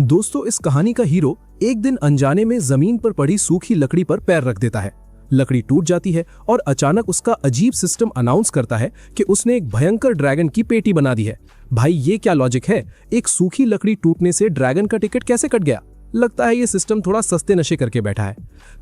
दोस्तों, इस कहानी का हीरो एक दिन अनजाने में जमीन पर पड़ी सूखी लकड़ी पर पैर रख देता है। लकड़ी टूट जाती है और अचानक उसका अजीब सिस्टम अनाउंस करता है कि उसने एक भयंकर ड्रैगन की पेटी बना दी है। भाई, ये क्या लॉजिक है? एक सूखी लकड़ी टूटने से ड्रैगन का टिकट कैसे कट गया? लगता है ये सिस्टम थोड़ा सस्ते नशे करके बैठा है।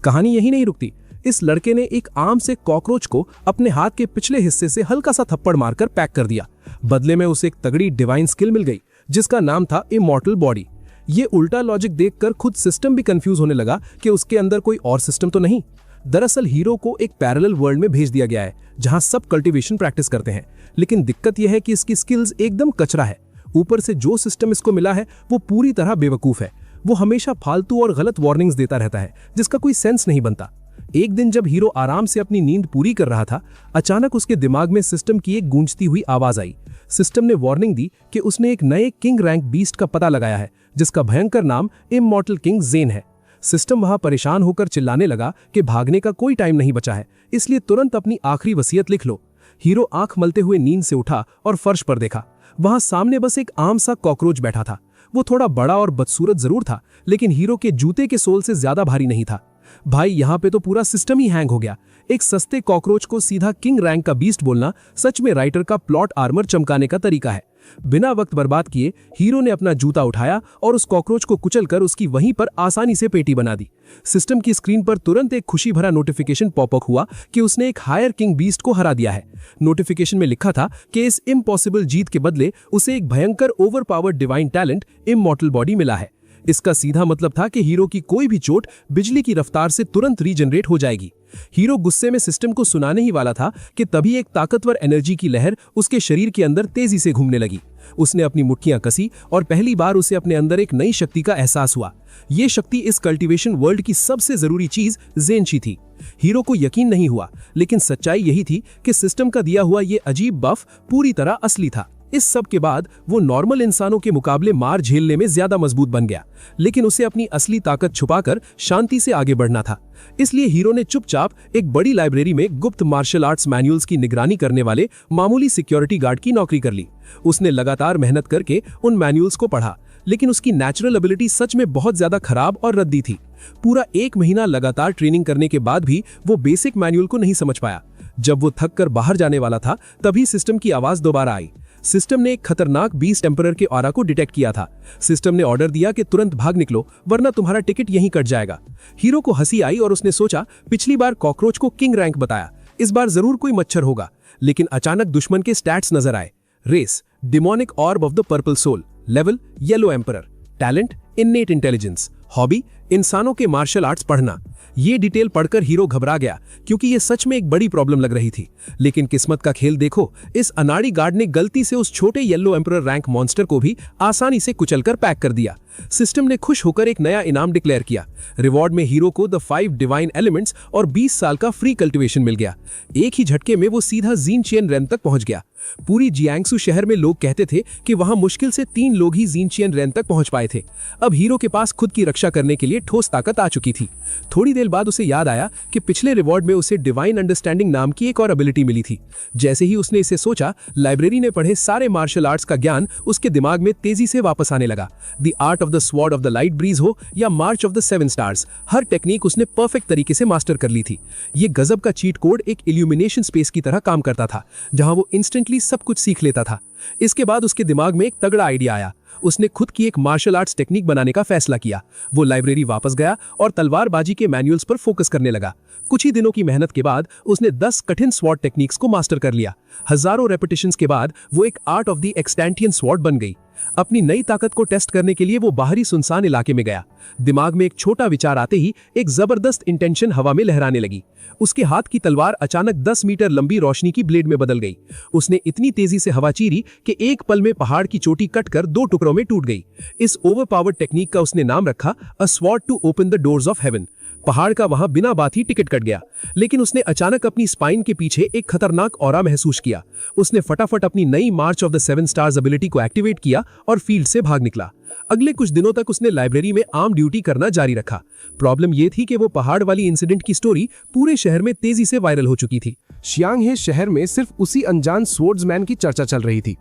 कहानी यही नहीं रुकती। इस लड़के ने एक आम से कॉकरोच को अपने हाथ के पिछले हिस्से से हल्का सा थप्पड़ मारकर पैक कर दिया। बदले में उसे एक तगड़ी डिवाइन स्किल मिल गई जिसका नाम था इमॉर्टल बॉडी। ये उल्टा लॉजिक देखकर खुद सिस्टम भी कंफ्यूज होने लगा कि उसके अंदर कोई और सिस्टम तो नहीं। दरअसल हीरो को एक पैरेलल वर्ल्ड में भेज दिया गया है जहां सब कल्टीवेशन प्रैक्टिस करते हैं, लेकिन दिक्कत यह है कि इसकी स्किल्स एकदम कचरा है। ऊपर से जो सिस्टम इसको मिला है वो पूरी तरह बेवकूफ है। वो हमेशा फालतू और गलत वार्निंग्स देता रहता है जिसका कोई सेंस नहीं बनता। एक दिन जब हीरो आराम से अपनी नींद पूरी कर रहा था, अचानक उसके दिमाग में सिस्टम की एक गूंजती हुई आवाज आई। सिस्टम ने वार्निंग दी कि उसने एक नए किंग रैंक बीस्ट का पता लगाया है जिसका भयंकर नाम इमॉर्टल किंग ज़ेन है। सिस्टम वहां परेशान होकर चिल्लाने लगा कि भागने का कोई टाइम नहीं बचा है, इसलिए तुरंत अपनी आखिरी वसीयत लिख लो। हीरो आंख मलते हुए नींद से उठा और फर्श पर देखा। वहां सामने बस एक आम सा कॉकरोच बैठा था। वो थोड़ा बड़ा और बदसूरत जरूर था, लेकिन हीरो के जूते के सोल से ज्यादा भारी नहीं था। भाई, यहाँ पे तो पूरा सिस्टम ही हैंग हो गया। एक सस्ते कॉकरोच को सीधा किंग रैंक का बीस्ट बोलना सच में राइटर का प्लॉट आर्मर चमकाने का तरीका है। बिना वक्त बर्बाद किए हीरो ने अपना जूता उठाया और उस कॉकरोच को कुचलकर उसकी वहीं पर आसानी से पेटी बना दी। सिस्टम की स्क्रीन पर तुरंत एक खुशी भरा नोटिफिकेशन पॉपअप हुआ कि उसने एक हायर किंग बीस्ट को हरा दिया है। नोटिफिकेशन में लिखा था कि इस इम्पॉसिबल जीत के बदले उसे एक भयंकर overpowered divine talent immortal body मिला है। इसका सीधा मतलब था कि हीरो की कोई भी चोट बिजली की रफ्तार से तुरंत रीजनरेट हो जाएगी। हीरो गुस्से में सिस्टम को सुनाने ही वाला था कि तभी एक ताकतवर एनर्जी की लहर उसके शरीर के अंदर तेजी से घूमने लगी। उसने अपनी मुट्ठियां कसी और पहली बार उसे अपने अंदर एक नई शक्ति का एहसास हुआ। यह शक्ति इस कल्टीवेशन वर्ल्ड की सबसे जरूरी चीज ज़ेनची थी। हीरो को यकीन नहीं हुआ, लेकिन सच्चाई यही थी कि सिस्टम का दिया हुआ यह अजीब बफ पूरी तरह असली था। इस सब के बाद वो नॉर्मल इंसानों के मुकाबले मार झेलने में ज्यादा मजबूत बन गया, लेकिन उसे अपनी असली ताकत छुपाकर शांति से आगे बढ़ना था। इसलिए हीरो ने चुपचाप एक बड़ी लाइब्रेरी में गुप्त मार्शल आर्ट्स मैनुअल्स की निगरानी करने वाले मामूली सिक्योरिटी गार्ड की नौकरी कर ली। उसने लगातार मेहनत करके उन मैनुअल्स को पढ़ा, लेकिन उसकी नेचुरल एबिलिटी सच में बहुत ज्यादा खराब और रद्दी थी। पूरा 1 महीना लगातार ट्रेनिंग करने के बाद भी वो बेसिक मैनुअल को नहीं समझ पाया। जब वो थक कर बाहर जाने वाला था, तभी सिस्टम की आवाज दोबारा आई। सिस्टम ने एक खतरनाक बीस्ट टेम्परर के ऑरा को डिटेक्ट किया था। सिस्टम ने ऑर्डर दिया कि तुरंत भाग निकलो, वरना तुम्हारा टिकट यहीं कट जाएगा। हीरो को हंसी आई और उसने सोचा, पिछली बार कॉकरोच को किंग रैंक बताया, इस बार जरूर कोई मच्छर होगा। लेकिन अचानक दुश्मन के स्टैट्स नजर आए। Race demonic orb of the purple soul, level yellow emperor, talent innate intelligence, hobby इंसानों के मार्शल आर्ट्स पढ़ना। ये डिटेल पढ़कर हीरो घबरा गया क्योंकि ये सच में एक बड़ी प्रॉब्लम लग रही थी। लेकिन किस्मत का खेल देखो, इस अनाड़ी गार्ड ने गलती से उस छोटे येलो एम्परर रैंक मॉन्स्टर को भी आसानी से कुचलकर पैक कर दिया। सिस्टम ने खुश होकर एक नया इनाम डिक्लेयर किया। रिवॉर्ड में हीरो को द 5 डिवाइन एलिमेंट्स और 20 साल का फ्री कल्टीवेशन मिल गया। एक ही झटके में वो सीधा ज़ीनचियन रेन तक पहुंच गया। पूरी जियांगसू शहर में लोग कहते थे कि वहां मुश्किल से 3 लोग ही ज़ीनचियन रेन तक पहुंच पाए थे। अब हीरो के पास खुद की रक्षा करने के लिए ठोस ताकत आ चुकी थी। थोड़ी देर बाद उसे याद आया कि पिछले रिवॉर्ड में उसे डिवाइन अंडरस्टैंडिंग नाम की एक और एबिलिटी मिली थी। जैसे ही उसने इसे सोचा, लाइब्रेरी ने पढ़े सारे मार्शल आर्ट्स का ज्ञान उसके दिमाग में तेजी से वापस आने लगा। The art of the sword of the light breeze हो या मार्च ऑफ द 7 स्टार्स, हर टेक्निक उसने परफेक्ट तरीके से मास्टर कर ली थी। ये गजब का चीट कोड एक इल्यूमिनेशन स्पेस की तरह काम करता था, जहां वो इंस्टेंटली सब कुछ सीख लेता था। इसके बाद उसके दिमाग में एक तगड़ा आइडिया आया। उसने खुद की एक मार्शल आर्ट्स टेक्निक बनाने का फैसला किया। वो लाइब्रेरी वापस गया और तलवारबाजी के मैनुअल्स पर फोकस करने लगा। कुछ ही दिनों की मेहनत के बाद उसने 10 कठिन स्वॉर्ड टेक्निक्स को मास्टर कर लिया। हजारों रेपिटेशंस के बाद वो एक आर्ट ऑफ द एक्सटेंटियन स्वॉर्ड बन गई। अपनी नई ताकत को टेस्ट करने के लिए वो बाहरी सुनसान इलाके में गया। दिमाग में एक छोटा विचार आते ही एक जबरदस्त इंटेंशन हवा में लहराने लगी। उसके हाथ की तलवार अचानक 10 मीटर लंबी रोशनी की ब्लेड में बदल गई। उसने इतनी तेजी से हवा चीरी कि एक पल में पहाड़ की चोटी कटकर 2 टुकड़ों में टूट गई। इस ओवरपावर्ड टेक्निक का उसने नाम रखा a sword to open the doors of heaven. पहाड़ का वहां बिना बात ही टिकट कट गया, लेकिन उसने अचानक अपनी स्पाइन के पीछे एक खतरनाक ऑरा महसूस किया। उसने फटाफट अपनी नई मार्च ऑफ द 7 स्टार्स एबिलिटी को एक्टिवेट किया और फील्ड से भाग निकला। अगले कुछ दिनों तक उसने लाइब्रेरी में आर्म ड्यूटी करना जारी रखा। प्रॉब्लम यह थी कि वो पहाड़ वाली इंसिडेंट की स्टोरी पूरे शहर में तेजी से वायरल हो चुकी थी। शियांगहे शहर में सिर्फ उसी अनजान स्वॉर्ड्समैन की चर्चा चल रही थी।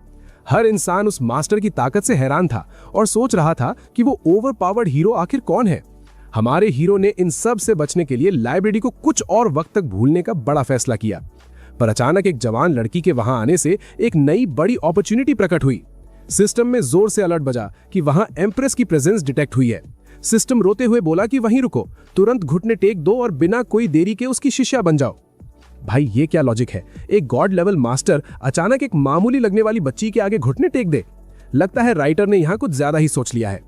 हर इंसान उस मास्टर की ताकत से हैरान था और सोच रहा था कि वो ओवरपावर्ड हीरो आखिर कौन है। हमारे हीरो ने इन सब से बचने के लिए लाइब्रेरी को कुछ और वक्त तक भूलने का बड़ा फैसला किया। पर अचानक एक जवान लड़की के वहां आने से एक नई बड़ी अपॉर्चुनिटी प्रकट हुई। सिस्टम में जोर से अलर्ट बजा कि वहां एम्प्रेस की प्रेजेंस डिटेक्ट हुई है। सिस्टम रोते हुए बोला कि वहीं रुको, तुरंत घुटने टेक दो और बिना कोई देरी के उसकी शिष्या बन जाओ। भाई ये क्या लॉजिक है? एक गॉड लेवल मास्टर अचानक एक मामूली लगने वाली बच्ची के आगे घुटने टेक दे। लगता है राइटर ने यहाँ कुछ ज्यादा ही सोच लिया है।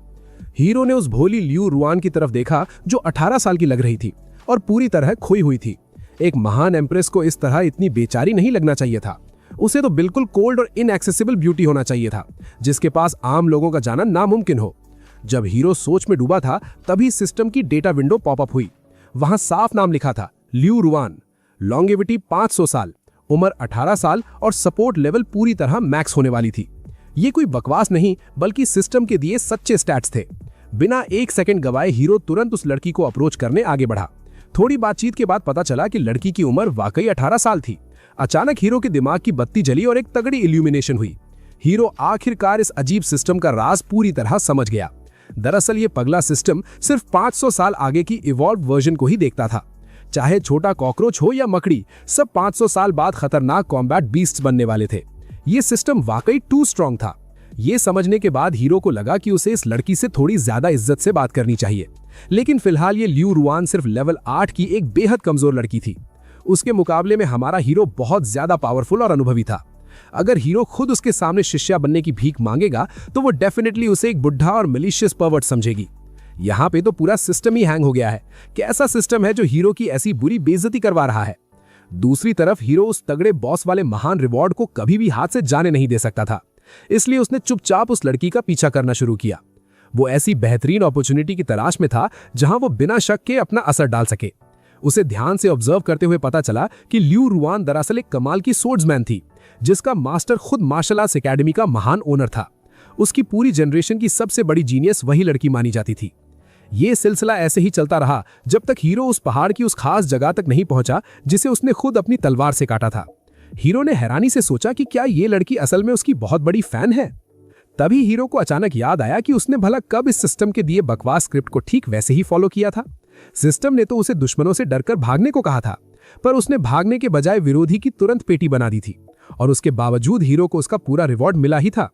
हीरो ने उस भोली लियू रुआन की तरफ देखा जो 18 साल की लग रही थी और पूरी तरह खोई हुई थी। एक महान एम्प्रेस को इस तरह इतनी बेचारी नहीं लगना चाहिए था। उसे तो बिल्कुल कोल्ड और इनएक्सेसिबल ब्यूटी होना चाहिए था, जिसके पास आम लोगों का जाना नामुमकिन हो। जब हीरो सोच में डूबा था तभी सिस्टम की डेटा विंडो पॉपअप हुई। वहां साफ नाम लिखा था, लियू रुआन, लॉन्गेविटी 500 साल, उम्र 18 साल और सपोर्ट लेवल पूरी तरह मैक्स होने वाली थी। ये कोई बकवास नहीं बल्कि सिस्टम के दिए सच्चे स्टैट्स थे। बिना एक सेकंड गवाए हीरो तुरंत उस लड़की को अप्रोच करने आगे बढ़ा। थोड़ी बातचीत के बाद पता चला कि लड़की की उम्र वाकई 18 साल थी। अचानक हीरो के दिमाग की बत्ती जली और एक तगड़ी इल्यूमिनेशन हुई। हीरो आखिरकार इस अजीब सिस्टम का राज पूरी तरह समझ गया। दरअसल ये पगला सिस्टम सिर्फ 500 साल आगे की इवॉल्व वर्जन को ही देखता था। चाहे छोटा कॉकरोच हो या मकड़ी, सब 500 साल बाद खतरनाक कॉम्बैट बीस्ट्स बनने वाले थे। ये सिस्टम वाकई टू स्ट्रॉन्ग था। ये समझने के बाद हीरो को लगा कि उसे इस लड़की से थोड़ी ज्यादा इज्जत से बात करनी चाहिए। लेकिन फिलहाल ये लियू रुआन सिर्फ लेवल 8 की एक बेहद कमजोर लड़की थी। उसके मुकाबले में हमारा हीरो बहुत ज्यादा पावरफुल और अनुभवी था। अगर हीरो खुद उसके सामने शिष्या बनने की भीख मांगेगा तो वो डेफिनेटली उसे एक बुढ़ा और मलिशियस पर्वर्ट समझेगी। यहाँ पे तो पूरा सिस्टम ही हैंग हो गया है। कैसा सिस्टम है जो हीरो की ऐसी बुरी बेइज्जती करवा रहा है? दूसरी तरफ हीरो उस तगड़े बॉस वाले महान रिवॉर्ड को कभी भी हाथ से जाने नहीं दे सकता था, इसलिए उसने चुपचाप उस लड़की का पीछा करना शुरू किया। वो ऐसी बेहतरीन अपॉर्चुनिटी की तलाश में था जहां वो बिना शक के अपना असर डाल सके। उसे ध्यान से ऑब्जर्व करते हुए पता चला कि लियू रुआन दरअसल एक कमाल की सोर्ड्समैन थी, जिसका मास्टर खुद मार्शल आर्ट्स एकेडमी का महान ओनर था। उसकी पूरी जनरेशन की सबसे बड़ी जीनियस वही लड़की मानी जाती थी। ये सिलसिला ऐसे ही चलता रहा जब तक हीरो उस पहाड़ की उस खास जगह तक नहीं पहुंचा जिसे उसने खुद अपनी तलवार से काटा था। हीरो ने हैरानी से सोचा कि क्या ये लड़की असल में उसकी बहुत बड़ी फैन है। तभी हीरो को अचानक याद आया कि उसने भला कब इस सिस्टम के दिए बकवास स्क्रिप्ट को ठीक वैसे ही फॉलो किया था। सिस्टम ने तो उसे दुश्मनों से डरकर भागने को कहा था, पर उसने भागने के बजाय विरोधी की तुरंत पेटी बना दी थी और उसके बावजूद हीरो को उसका पूरा रिवॉर्ड मिला ही था।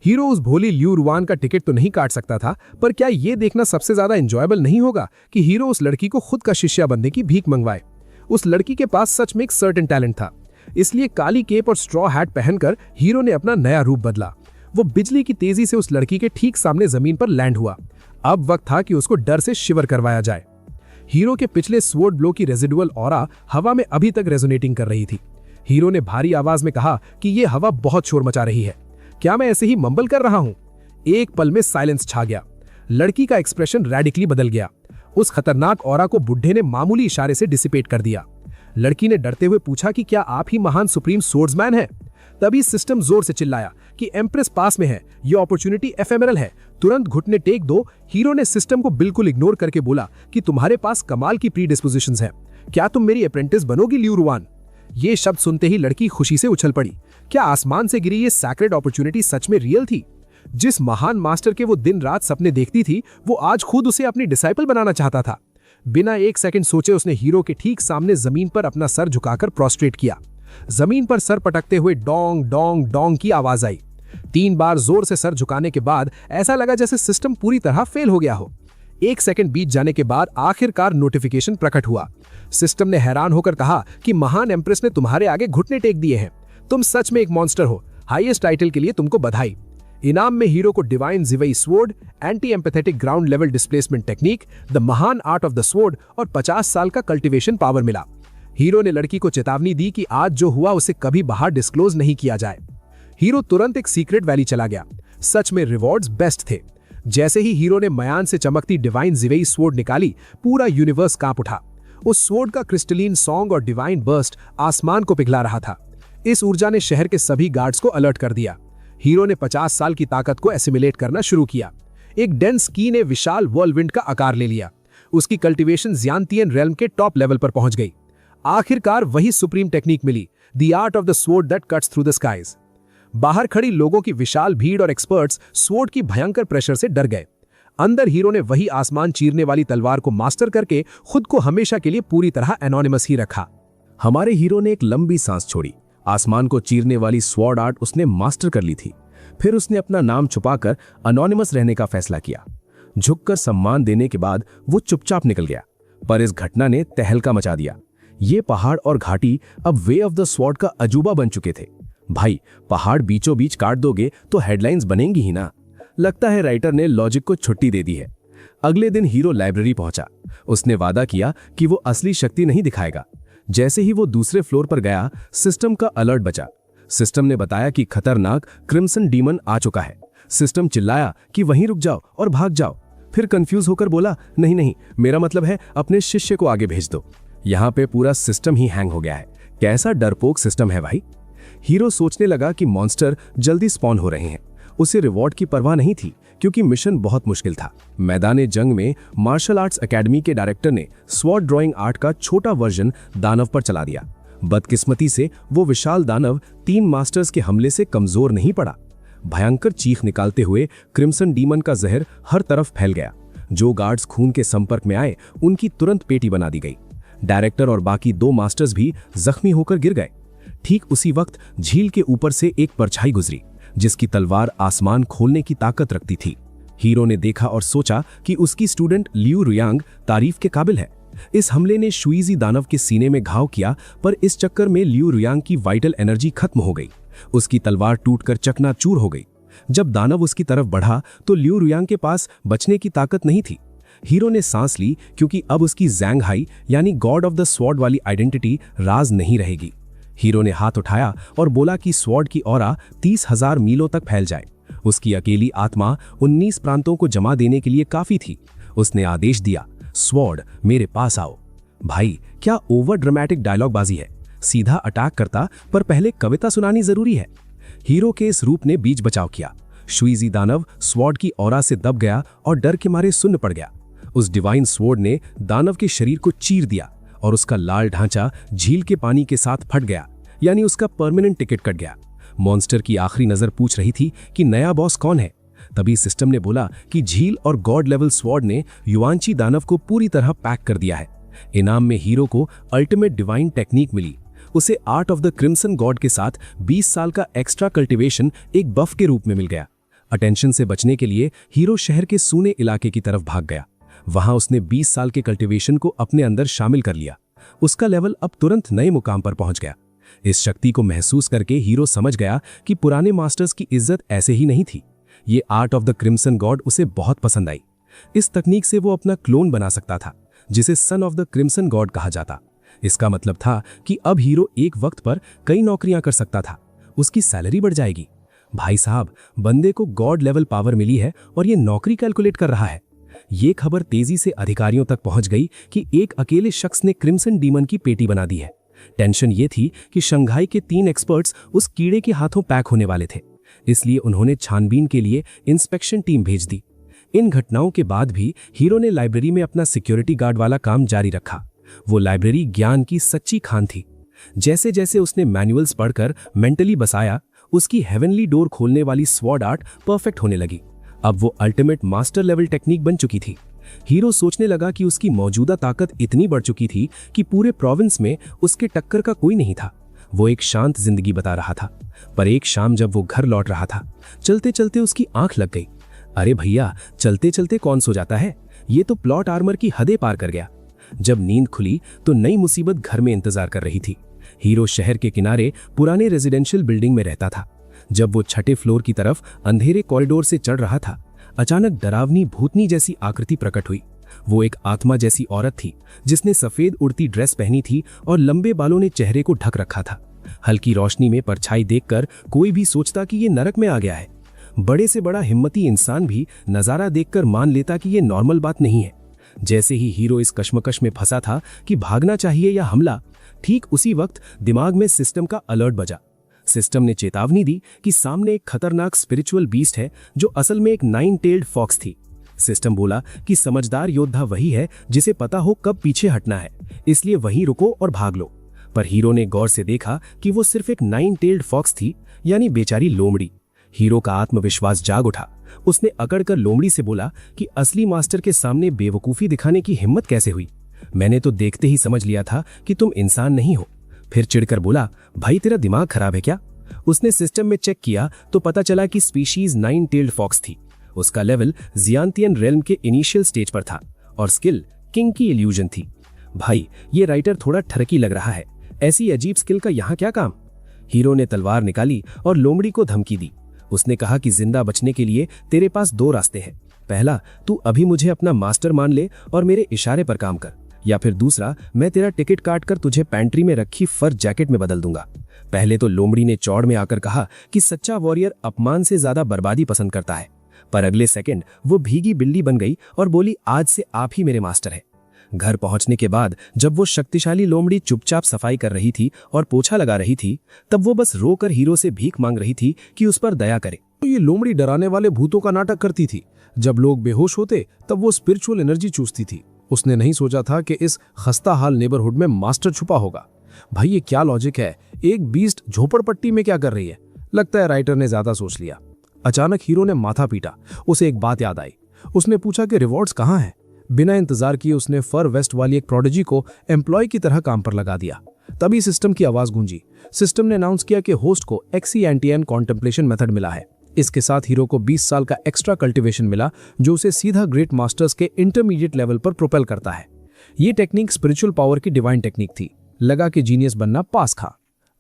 हीरो उस भोली लियू रुआन का टिकट तो नहीं काट सकता था, पर क्या यह देखना सबसे ज्यादा एंजॉयबल नहीं होगा कि हीरो उस लड़की को खुद का शिष्या बनने की भीख मंगवाए। उस लड़की के पास सच में एक सर्टेन टैलेंट था, इसलिए काली केप और स्ट्रॉ हैट पहनकर हीरो ने अपना नया रूप बदला। वो बिजली की तेजी से उस लड़की के ठीक सामने जमीन पर लैंड हुआ। अब वक्त था कि उसको डर से शिवर करवाया जाए। हीरो के पिछले स्वॉर्ड ब्लो की रेजिडुअल ऑरा हवा में अभी तक रेजोनेटिंग कर रही थी। हीरो ने भारी आवाज में कहा कि यह हवा बहुत शोर मचा रही है। क्या मैं ऐसे ही मम्बल कर रहा हूं? एक पल में साइलेंस छा गया। लड़की का एक्सप्रेशन रैडिकली बदल गया। उस खतरनाक ऑरा को बुढ़े ने मामूली इशारे से डिसिपेट कर दिया। लड़की ने डरते हुए पूछा कि क्या आप ही महान सुप्रीम सोर्ड्समैन हैं? तभी सिस्टम जोर से चिल्लाया कि एम्प्रेस पास में है, ये अपॉर्चुनिटी एफेमेरल है, तुरंत घुटने टेक दो। हीरो ने सिस्टम को बिल्कुल इग्नोर करके बोला कि तुम्हारे पास कमाल की प्री डिस्पोजिशंस हैं। क्या तुम मेरी अप्रेंटिस बनोगी लियू रुआन? ये शब्द सुनते ही लड़की खुशी से उछल पड़ी। क्या आसमान से गिरी ये सैक्रेड अपॉर्चुनिटी सच में रियल थी? जिस महान मास्टर के वो दिन रात सपने देखती थी, वो आज खुद उसे अपनी डिसाइपल बनाना चाहता था। बिना एक सेकंड सोचे उसने हीरो के ठीक सामने जमीन पर अपना सर झुकाकर प्रोस्ट्रेट किया। जमीन पर सर पटकते हुए डोंग डोंग डोंग की आवाज आई। 3 बार जोर से सर झुकाने के बाद ऐसा लगा जैसे सिस्टम पूरी तरह फेल हो गया हो। 1 सेकंड बीत जाने के बाद आखिरकार नोटिफिकेशन प्रकट हुआ। सिस्टम ने हैरान होकर कहा कि महान एम्प्रेस ने तुम्हारे आगे घुटने टेक दिए हैं। तुम सच में एक मॉन्स्टर हो। हाईएस्ट टाइटल के लिए तुमको बधाई। इनाम में हीरो को डिवाइन जिवेई sword, anti empathetic ground level displacement technique, the महान आर्ट ऑफ द स्वॉर्ड और 50 साल का कल्टीवेशन पावर मिला। हीरो ने लड़की को चेतावनी दी कि आज जो हुआ उसे कभी बाहर डिस्क्लोज नहीं किया जाए। हीरो तुरंत एक सीक्रेट वैली चला गया। सच में रिवॉर्ड्स बेस्ट थे। जैसे ही हीरो ने मयान से चमकती डिवाइन जिवेई स्वॉर्ड निकाली, पूरा यूनिवर्स कांप उठा। उस स्वॉर्ड का क्रिस्टलीन सॉन्ग और डिवाइन बर्स्ट आसमान को पिघला रहा था। इस ऊर्जा ने शहर के सभी गार्ड्स को अलर्ट कर दिया। हीरो ने 50 साल की ताकत को एसिमिलेट करना शुरू किया। एक डेंस की ने विशाल व्हर्लविंड का आकार ले लिया। उसकी कल्टीवेशन ज़ियांतियन रेल्म के टॉप लेवल पर पहुंच गई। आखिरकार वही सुप्रीम टेक्निक मिली, the art of the sword that cuts through the skies. बाहर खड़ी लोगों की विशाल भीड़ और एक्सपर्ट्स स्वॉर्ड की भयंकर प्रेशर से डर गए। अंदर हीरो ने वही आसमान चीरने वाली तलवार को मास्टर करके खुद को हमेशा के लिए पूरी तरह एनोनिमस ही रखा। हमारे हीरो ने एक लंबी सांस छोड़ी। आसमान को चीरने वाली स्वॉर्ड आर्ट उसने मास्टर कर ली थी। फिर उसने अपना नाम छुपाकर एनोनिमस रहने का फैसला किया। झुककर सम्मान देने के बाद वो चुपचाप निकल गया। पर इस घटना ने तहलका मचा दिया। ये पहाड़ और घाटी अब वे ऑफ द स्वॉर्ड का अजूबा बन चुके थे। भाई, पहाड़ बीचों बीच काट दोगे तो हेडलाइंस बनेंगी ही ना। लगता है राइटर ने लॉजिक को छुट्टी दे दी है। अगले दिन हीरो लाइब्रेरी पहुंचा। उसने वादा किया कि वो असली शक्ति नहीं दिखाएगा। जैसे ही वो दूसरे फ्लोर पर गया, सिस्टम का अलर्ट बजा। सिस्टम ने बताया कि खतरनाक क्रिम्सन डीमन आ चुका है। सिस्टम चिल्लाया कि वहीं रुक जाओ और भाग जाओ। फिर कंफ्यूज होकर बोला, नहीं नहीं, मेरा मतलब है अपने शिष्य को आगे भेज दो। यहाँ पे पूरा सिस्टम ही हैंग हो गया है। कैसा डरपोक सिस्टम है भाई। हीरो सोचने लगा कि मॉन्स्टर जल्दी स्पॉन हो रहे हैं। उसे रिवॉर्ड की परवाह नहीं थी क्योंकि मिशन बहुत मुश्किल था। मैदाने जंग में मार्शल आर्ट्स एकेडमी के डायरेक्टर ने स्वॉर्ड ड्राइंग आर्ट का छोटा वर्जन दानव पर चला दिया। बदकिस्मती से वो विशाल दानव 3 मास्टर्स के हमले से कमजोर नहीं पड़ा। भयंकर चीख निकालते हुए क्रिम्सन डीमन का जहर हर तरफ फैल गया। जो गार्ड्स खून के संपर्क में आए उनकी तुरंत पेटी बना दी गई। डायरेक्टर और बाकी 2 मास्टर्स भी जख्मी होकर गिर गए। ठीक उसी वक्त झील के ऊपर से एक परछाई गुजरी जिसकी तलवार आसमान खोलने की ताकत रखती थी। हीरो ने देखा और सोचा कि उसकी स्टूडेंट लियू रुयांग तारीफ के काबिल है। इस हमले ने शुइजी दानव के सीने में घाव किया, पर इस चक्कर में लियू रुयांग की वाइटल एनर्जी खत्म हो गई। उसकी तलवार टूटकर चकनाचूर हो गई। जब दानव उसकी तरफ बढ़ा तो लियू रुयांग के पास बचने की ताकत नहीं थी। हीरो ने सांस ली क्योंकि अब उसकी ज़ैंग हाई यानी गॉड ऑफ द स्वॉर्ड वाली आइडेंटिटी राज नहीं रहेगी। हीरो ने हाथ उठाया और बोला कि स्वॉर्ड की ऑरा 30,000 मीलों तक फैल जाए। उसकी अकेली आत्मा 19 प्रांतों को जमा देने के लिए काफी थी। उसने आदेश दिया, स्वॉर्ड मेरे पास आओ। भाई, क्या ओवर ड्रामेटिक डायलॉग बाजी है। सीधा अटैक करता, पर पहले कविता सुनानी जरूरी है। हीरो के इस रूप ने बीच बचाव किया। शुइजी दानव स्वॉर्ड की ऑरा से दब गया और डर के मारे सुन्न पड़ गया। उस डिवाइन स्वॉर्ड ने दानव के शरीर को चीर दिया और उसका लाल ढांचा झील के पानी के साथ फट गया, यानी उसका परमानेंट टिकट कट गया। मॉन्स्टर की आखिरी नजर पूछ रही थी कि नया बॉस कौन है। तभी सिस्टम ने बोला कि झील और गॉड लेवल स्वॉर्ड ने युआंची दानव को पूरी तरह पैक कर दिया है। इनाम में हीरो को अल्टीमेट डिवाइन टेक्निक मिली। उसे art of the crimson God के साथ 20 साल का एक्स्ट्रा कल्टिवेशन एक बफ के रूप में मिल गया। अटेंशन से बचने के लिए हीरो शहर के सूने इलाके की तरफ भाग गया। वहां उसने 20 साल के कल्टिवेशन को अपने अंदर शामिल कर लिया। उसका लेवल अब तुरंत नए मुकाम पर पहुंच गया। इस शक्ति को महसूस करके हीरो समझ गया कि पुराने मास्टर्स की इज्जत ऐसे ही नहीं थी। ये art of the crimson God उसे बहुत पसंद आई। इस तकनीक से वो अपना क्लोन बना सकता था, जिसे son of the crimson God कहा जाता। इसका मतलब था कि अब हीरो एक वक्त पर कई नौकरियां कर सकता था। उसकी सैलरी बढ़ जाएगी। भाई साहब, बंदे को गॉड लेवल पावर मिली है और ये नौकरी कैलकुलेट कर रहा है। ये खबर तेजी से अधिकारियों तक पहुंच गई कि एक अकेले शख्स ने क्रिम्सन डीमन की पेटी बना दी है। टेंशन ये थी कि शंघाई के 3 एक्सपर्ट्स उस कीड़े के हाथों पैक होने वाले थे, इसलिए उन्होंने छानबीन के लिए इंस्पेक्शन टीम भेज दी। इन घटनाओं के बाद भी हीरो ने लाइब्रेरी में अपना सिक्योरिटी गार्ड वाला काम जारी रखा। वो लाइब्रेरी ज्ञान की सच्ची खान थी। जैसे जैसे उसने मैनुअल्स पढ़कर मेंटली बसाया, उसकी हेवनली डोर खोलने वाली स्वॉर्ड आर्ट परफेक्ट होने लगी। अब वो अल्टीमेट मास्टर लेवल टेक्निक बन चुकी थी। हीरो सोचने लगा कि उसकी मौजूदा ताकत इतनी बढ़ चुकी थी कि पूरे प्रोविंस में उसके टक्कर का कोई नहीं था। वो एक शांत जिंदगी बता रहा था। पर एक शाम जब वो घर लौट रहा था, चलते चलते उसकी आंख लग गई। अरे भैया, चलते चलते कौन सो जाता है? ये तो प्लॉट आर्मर की हदें पार कर गया। जब नींद खुली तो नई मुसीबत घर में इंतजार कर रही थी। हीरो शहर के किनारे पुराने रेजिडेंशियल बिल्डिंग में रहता था। जब वो छठे फ्लोर की तरफ अंधेरे कॉरिडोर से चढ़ रहा था, अचानक डरावनी भूतनी जैसी आकृति प्रकट हुई। वो एक आत्मा जैसी औरत थी जिसने सफेद उड़ती ड्रेस पहनी थी और लंबे बालों ने चेहरे को ढक रखा था। हल्की रोशनी में परछाई देखकर कोई भी सोचता कि ये नरक में आ गया है। बड़े से बड़ा हिम्मती इंसान भी नजारा देखकर मान लेता कि ये नॉर्मल बात नहीं है। जैसे ही हीरो इस कश्मकश में फंसा था कि भागना चाहिए या हमला, ठीक उसी वक्त दिमाग में सिस्टम का अलर्ट बजा। सिस्टम ने चेतावनी दी कि सामने एक खतरनाक स्पिरिचुअल बीस्ट है जो असल में एक 9 टेल्ड फॉक्स थी। सिस्टम बोला कि समझदार योद्धा वही है जिसे पता हो कब पीछे हटना है, इसलिए वहीं रुको और भाग लो। पर हीरो ने गौर से देखा कि वो सिर्फ एक 9 टेल्ड फॉक्स थी, यानी बेचारी लोमड़ी। हीरो का आत्मविश्वास जाग उठा। उसने अकड़कर लोमड़ी से बोला कि असली मास्टर के सामने बेवकूफ़ी दिखाने की हिम्मत कैसे हुई? मैंने तो देखते ही समझ लिया था कि तुम इंसान नहीं हो। फिर चिढ़कर बोला, भाई तेरा दिमाग खराब है क्या? उसने सिस्टम में चेक किया तो पता चला कि स्पीशीज 9 टेल्ड फॉक्स थी। उसका लेवल जियांतियन रेल्म के इनिशियल स्टेज पर था और स्किल किंग की इल्यूजन थी। भाई ये राइटर थोड़ा ठरकी लग रहा है, ऐसी अजीब स्किल का यहाँ क्या काम? हीरो ने तलवार निकाली और लोमड़ी को धमकी दी। उसने कहा कि जिंदा बचने के लिए तेरे पास 2 रास्ते हैं। पहला, तू अभी मुझे अपना मास्टर मान ले और मेरे इशारे पर काम कर, या फिर दूसरा, मैं तेरा टिकट काट कर तुझे पैंट्री में रखी फर जैकेट में बदल दूंगा। पहले तो लोमड़ी ने चौड़ में आकर कहा कि सच्चा वॉरियर अपमान से ज्यादा बर्बादी पसंद करता है, पर अगले सेकंड वो भीगी बिल्ली बन गई और बोली, आज से आप ही मेरे मास्टर हैं। घर पहुंचने के बाद जब वो शक्तिशाली लोमड़ी चुपचाप सफाई कर रही थी और पोछा लगा रही थी, तब वो बस रोकर हीरो से भीख मांग रही थी कि उस पर दया करे। तो ये लोमड़ी डराने वाले भूतों का नाटक करती थी। जब लोग बेहोश होते तब वो स्पिरिचुअल एनर्जी चूसती थी। उसने नहीं सोचा था कि इस खस्ता हाल नेबरहुड में मास्टर छुपा होगा। भाई ये क्या लॉजिक है? एक बीस्ट झोपड़पट्टी में क्या कर रही है? लगता है राइटर ने ज्यादा सोच लिया। अचानक हीरो ने माथा पीटा। उसे एक बात याद आई। उसने पूछा कि रिवॉर्ड्स कहाँ हैं? बिना इंतजार किए उसने फर वेस्ट वाली एक प्रोडिजी को एम्प्लॉय की तरह काम पर लगा दिया। तभी सिस्टम की आवाज गूंजी। सिस्टम ने अनाउंस किया कि होस्ट को एक्सीएंटियन कॉन्टेम्पलेशन मेथड मिला है। इसके साथ हीरो को 20 साल का एक्स्ट्रा कल्टीवेशन मिला, जो उसे सीधा ग्रेट मास्टर्स के इंटरमीडिएट लेवल पर प्रोपेल करता है। ये टेक्निक स्पिरिचुअल पावर की डिवाइन टेक्निक थी। लगा कि जीनियस बनना पास खा।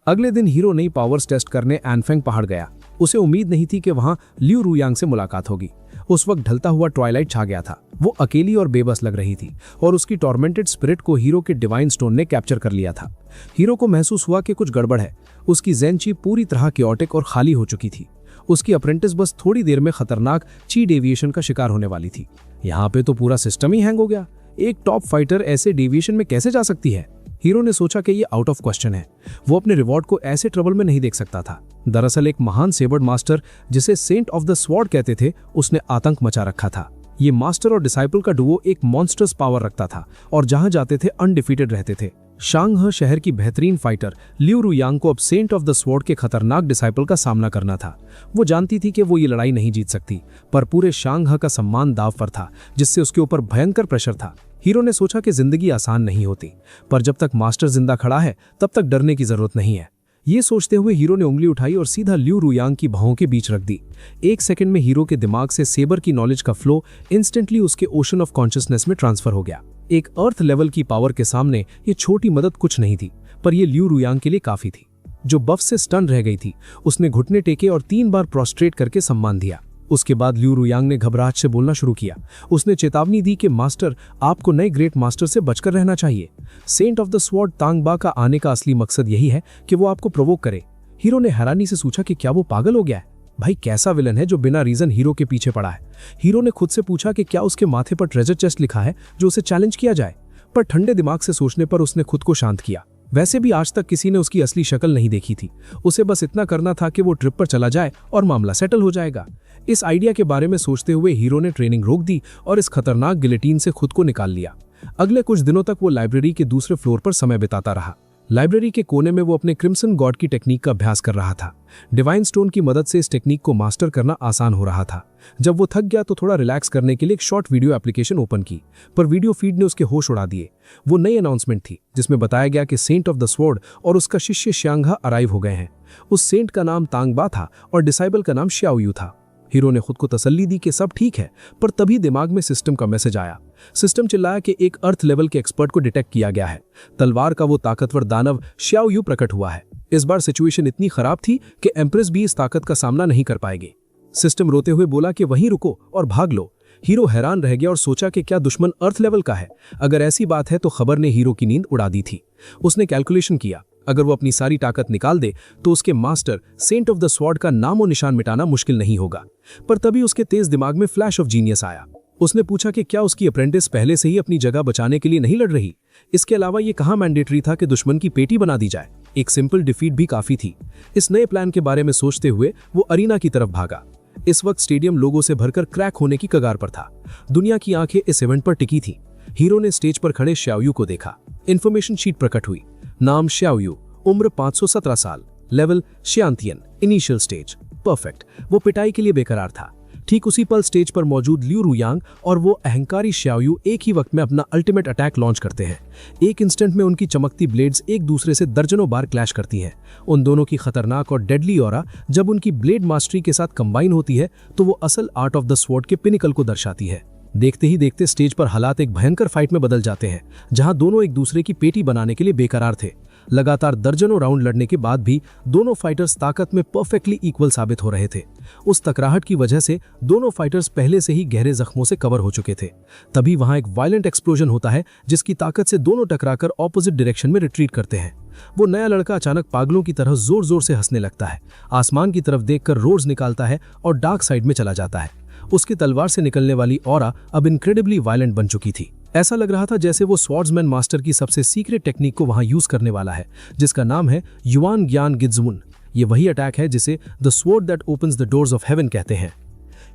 अगले दिन हीरो नई पावर्स टेस्ट करने एनफेंग पहाड़ गया। उसे उम्मीद नहीं थी कि वहां लियू रुयांग से मुलाकात होगी। उस वक्त ढलता हुआ ट्वाइलाइट छा गया था। वो अकेली और बेबस लग रही थी और उसकी टॉर्मेंटेड स्पिरिट को हीरो के डिवाइन स्टोन ने कैप्चर कर लिया था। हीरो को महसूस हुआ कि कुछ गड़बड़ है। उसकी ज़ेन-ची पूरी तरह क्योटिक और खाली हो चुकी थी। उसकी अप्रेंटिस बस थोड़ी देर में खतरनाक ची डेविएशन का शिकार होने वाली थी। यहाँ पे तो पूरा सिस्टम ही हैंग हो गया। एक टॉप फाइटर ऐसे डेविएशन में कैसे जा सकती है? हीरो ने सोचा कि ये आउट ऑफ क्वेश्चन है। वो अपने रिवॉर्ड को ऐसे ट्रबल में नहीं देख सकता था। दरअसल एक महान सेबर्ड मास्टर, जिसे सेंट ऑफ द स्वॉर्ड कहते थे, उसने आतंक मचा रखा था। ये मास्टर और डिसाइपल का डुओ एक मॉन्स्टर्स पावर रखता था और जहां जाते थे अनडिफीटेड रहते थे। शांगह शहर की बेहतरीन फाइटर लियू रुयांग को अब सेंट ऑफ द स्वॉर्ड के खतरनाक डिसाइपल का सामना करना था। वो जानती थी कि वो ये लड़ाई नहीं जीत सकती, पर पूरे शांगह का सम्मान दाव पर था, जिससे उसके ऊपर भयंकर प्रेशर था। हीरो ने सोचा कि जिंदगी आसान नहीं होती, पर जब तक मास्टर जिंदा खड़ा है तब तक डरने की जरूरत नहीं है। ये सोचते हुए हीरो ने उंगली उठाई और सीधा लियू रुयांग की भौं के बीच रख दी। एक सेकंड में हीरो के दिमाग से सेबर की नॉलेज का फ्लो इंस्टेंटली उसके ओशन ऑफ कॉन्शियसनेस में ट्रांसफर हो गया। एक अर्थ लेवल की पावर के सामने ये छोटी मदद कुछ नहीं थी, पर यह लियू रुयांग के लिए काफी थी, जो बफ से स्टन रह गई थी। उसने घुटने टेके और 3 बार प्रोस्ट्रेट करके सम्मान दिया। उसके बाद लियू रुयांग ने घबराहट से बोलना शुरू किया। उसने चेतावनी दी कि मास्टर, आपको नए ग्रेट मास्टर से बचकर रहना चाहिए। सेंट ऑफ द स्वॉर्ड तांगबा का आने का असली मकसद यही है कि वो आपको प्रोवोक करे। हीरो ने हैरानी से पूछा कि क्या वो पागल हो गया है? भाई कैसा विलन है जो बिना रीजन हीरो के पीछे पड़ा है? हीरो ने खुद से पूछा कि क्या उसके माथे पर ट्रेजर चेस्ट लिखा है जो उसे चैलेंज किया जाए, पर ठंडे दिमाग से सोचने पर उसने खुद को शांत किया। वैसे भी आज तक किसी ने उसकी असली शक्ल नहीं देखी थी। उसे बस इतना करना था कि वो ट्रिप पर चला जाए और मामला सेटल हो जाएगा। इस आइडिया के बारे में सोचते हुए हीरो ने ट्रेनिंग रोक दी और इस खतरनाक गिलेटिन से खुद को निकाल लिया। अगले कुछ दिनों तक वो लाइब्रेरी के दूसरे फ्लोर पर समय बिताता रहा। लाइब्रेरी के कोने में वो अपने क्रिम्सन गॉड की टेक्निक का अभ्यास कर रहा था। डिवाइन स्टोन की मदद से इस टेक्निक को मास्टर करना आसान हो रहा था। जब वो थक गया तो थोड़ा रिलैक्स करने के लिए एक शॉर्ट वीडियो एप्लीकेशन ओपन की, पर वीडियो फीड ने उसके होश उड़ा दिए। वो नई अनाउंसमेंट थी जिसमें बताया गया कि सेंट ऑफ द स्वॉर्ड और उसका शिष्य श्यांघा अराइव हो गए हैं। उस सेंट का नाम तांगबा था और डिसाइबल का नाम श्याओयू था। हीरो ने खुद को तसल्ली दी कि सब ठीक है, पर तभी दिमाग में सिस्टम का मैसेज आया। सिस्टम चिल्लाया कि एक अर्थ लेवल के एक्सपर्ट को डिटेक्ट किया गया है। तलवार का वो ताकतवर दानव श्याओयू प्रकट हुआ है। इस बार सिचुएशन इतनी खराब थी कि एम्प्रेस भी इस ताकत का सामना नहीं कर पाएगी। सिस्टम रोते हुए बोला कि वहीं रुको और भाग लो। हीरो हैरान रह गया और सोचा कि क्या दुश्मन अर्थ लेवल का है? अगर ऐसी बात है तो खबर ने हीरो की नींद उड़ा दी थी। उसने कैलकुलेशन किया, अगर वो अपनी सारी ताकत निकाल दे तो उसके master saint of the sword का नामो निशान मिटाना मुश्किल नहीं होगा। पर तभी उसके तेज दिमाग में फ्लैश ऑफ जीनियस आया। उसने पूछा कि क्या उसकी अप्रेंटिस पहले से ही अपनी जगह बचाने के लिए नहीं लड़ रही? इसके अलावा ये कहाँ मैंडेटरी था कि दुश्मन की पेटी बना दी जाए? एक सिंपल डिफीट भी काफी थी। इस नए प्लान के बारे में सोचते हुए वो अरीना की तरफ भागा। इस वक्त स्टेडियम लोगों से भरकर क्रैक होने की कगार पर था। दुनिया की आंखें इस इवेंट पर टिकी थी। हीरो ने स्टेज पर खड़े श्याओयू को देखा। इन्फॉर्मेशन शीट प्रकट हुई। नाम श्याओयू, उम्र 517 साल, लेवल शांतियन, इनिशियल स्टेज, परफेक्ट। वो पिटाई के लिए बेकरार था। ठीक उसी पल स्टेज पर मौजूद लियू रुयांग और वो अहंकारी श्याओयू एक ही वक्त में अपना अल्टीमेट अटैक लॉन्च करते हैं। एक इंस्टेंट में उनकी चमकती ब्लेड्स एक दूसरे से दर्जनों बार क्लैश करती हैं। उन दोनों की खतरनाक और डेडली ऑरा जब उनकी ब्लेड मास्टरी के साथ कंबाइन होती है तो वो असल आर्ट ऑफ द स्वॉर्ड के पिनिकल को दर्शाती है। देखते ही देखते स्टेज पर हालात एक भयंकर फाइट में बदल जाते हैं, जहां दोनों एक दूसरे की पेटी बनाने के लिए बेकरार थे। लगातार दर्जनों राउंड लड़ने के बाद भी दोनों फाइटर्स ताकत में परफेक्टली इक्वल साबित हो रहे थे। उस तकराहट की वजह से दोनों फाइटर्स पहले से ही गहरे जख्मों से कवर हो चुके थे। तभी वहां एक वायलेंट एक्सप्लोजन होता है, जिसकी ताकत से दोनों टकराकर ऑपोजिट डायरेक्शन में रिट्रीट करते हैं। वो नया लड़का अचानक पागलों की तरह जोर जोर से हंसने लगता है, आसमान की तरफ देखकर रोड्स निकालता है और डार्क साइड में चला जाता है। उसकी तलवार से निकलने वाली ऑरा अब इनक्रेडिबली वायलेंट बन चुकी थी। ऐसा लग रहा था जैसे वो स्वॉर्ड्समैन मास्टर की सबसे सीक्रेट टेक्निक को वहां यूज करने वाला है, जिसका नाम है युआन ज्ञान गित्ज़वुन। ये वही अटैक है जिसे the sword that opens the doors of haven कहते हैं।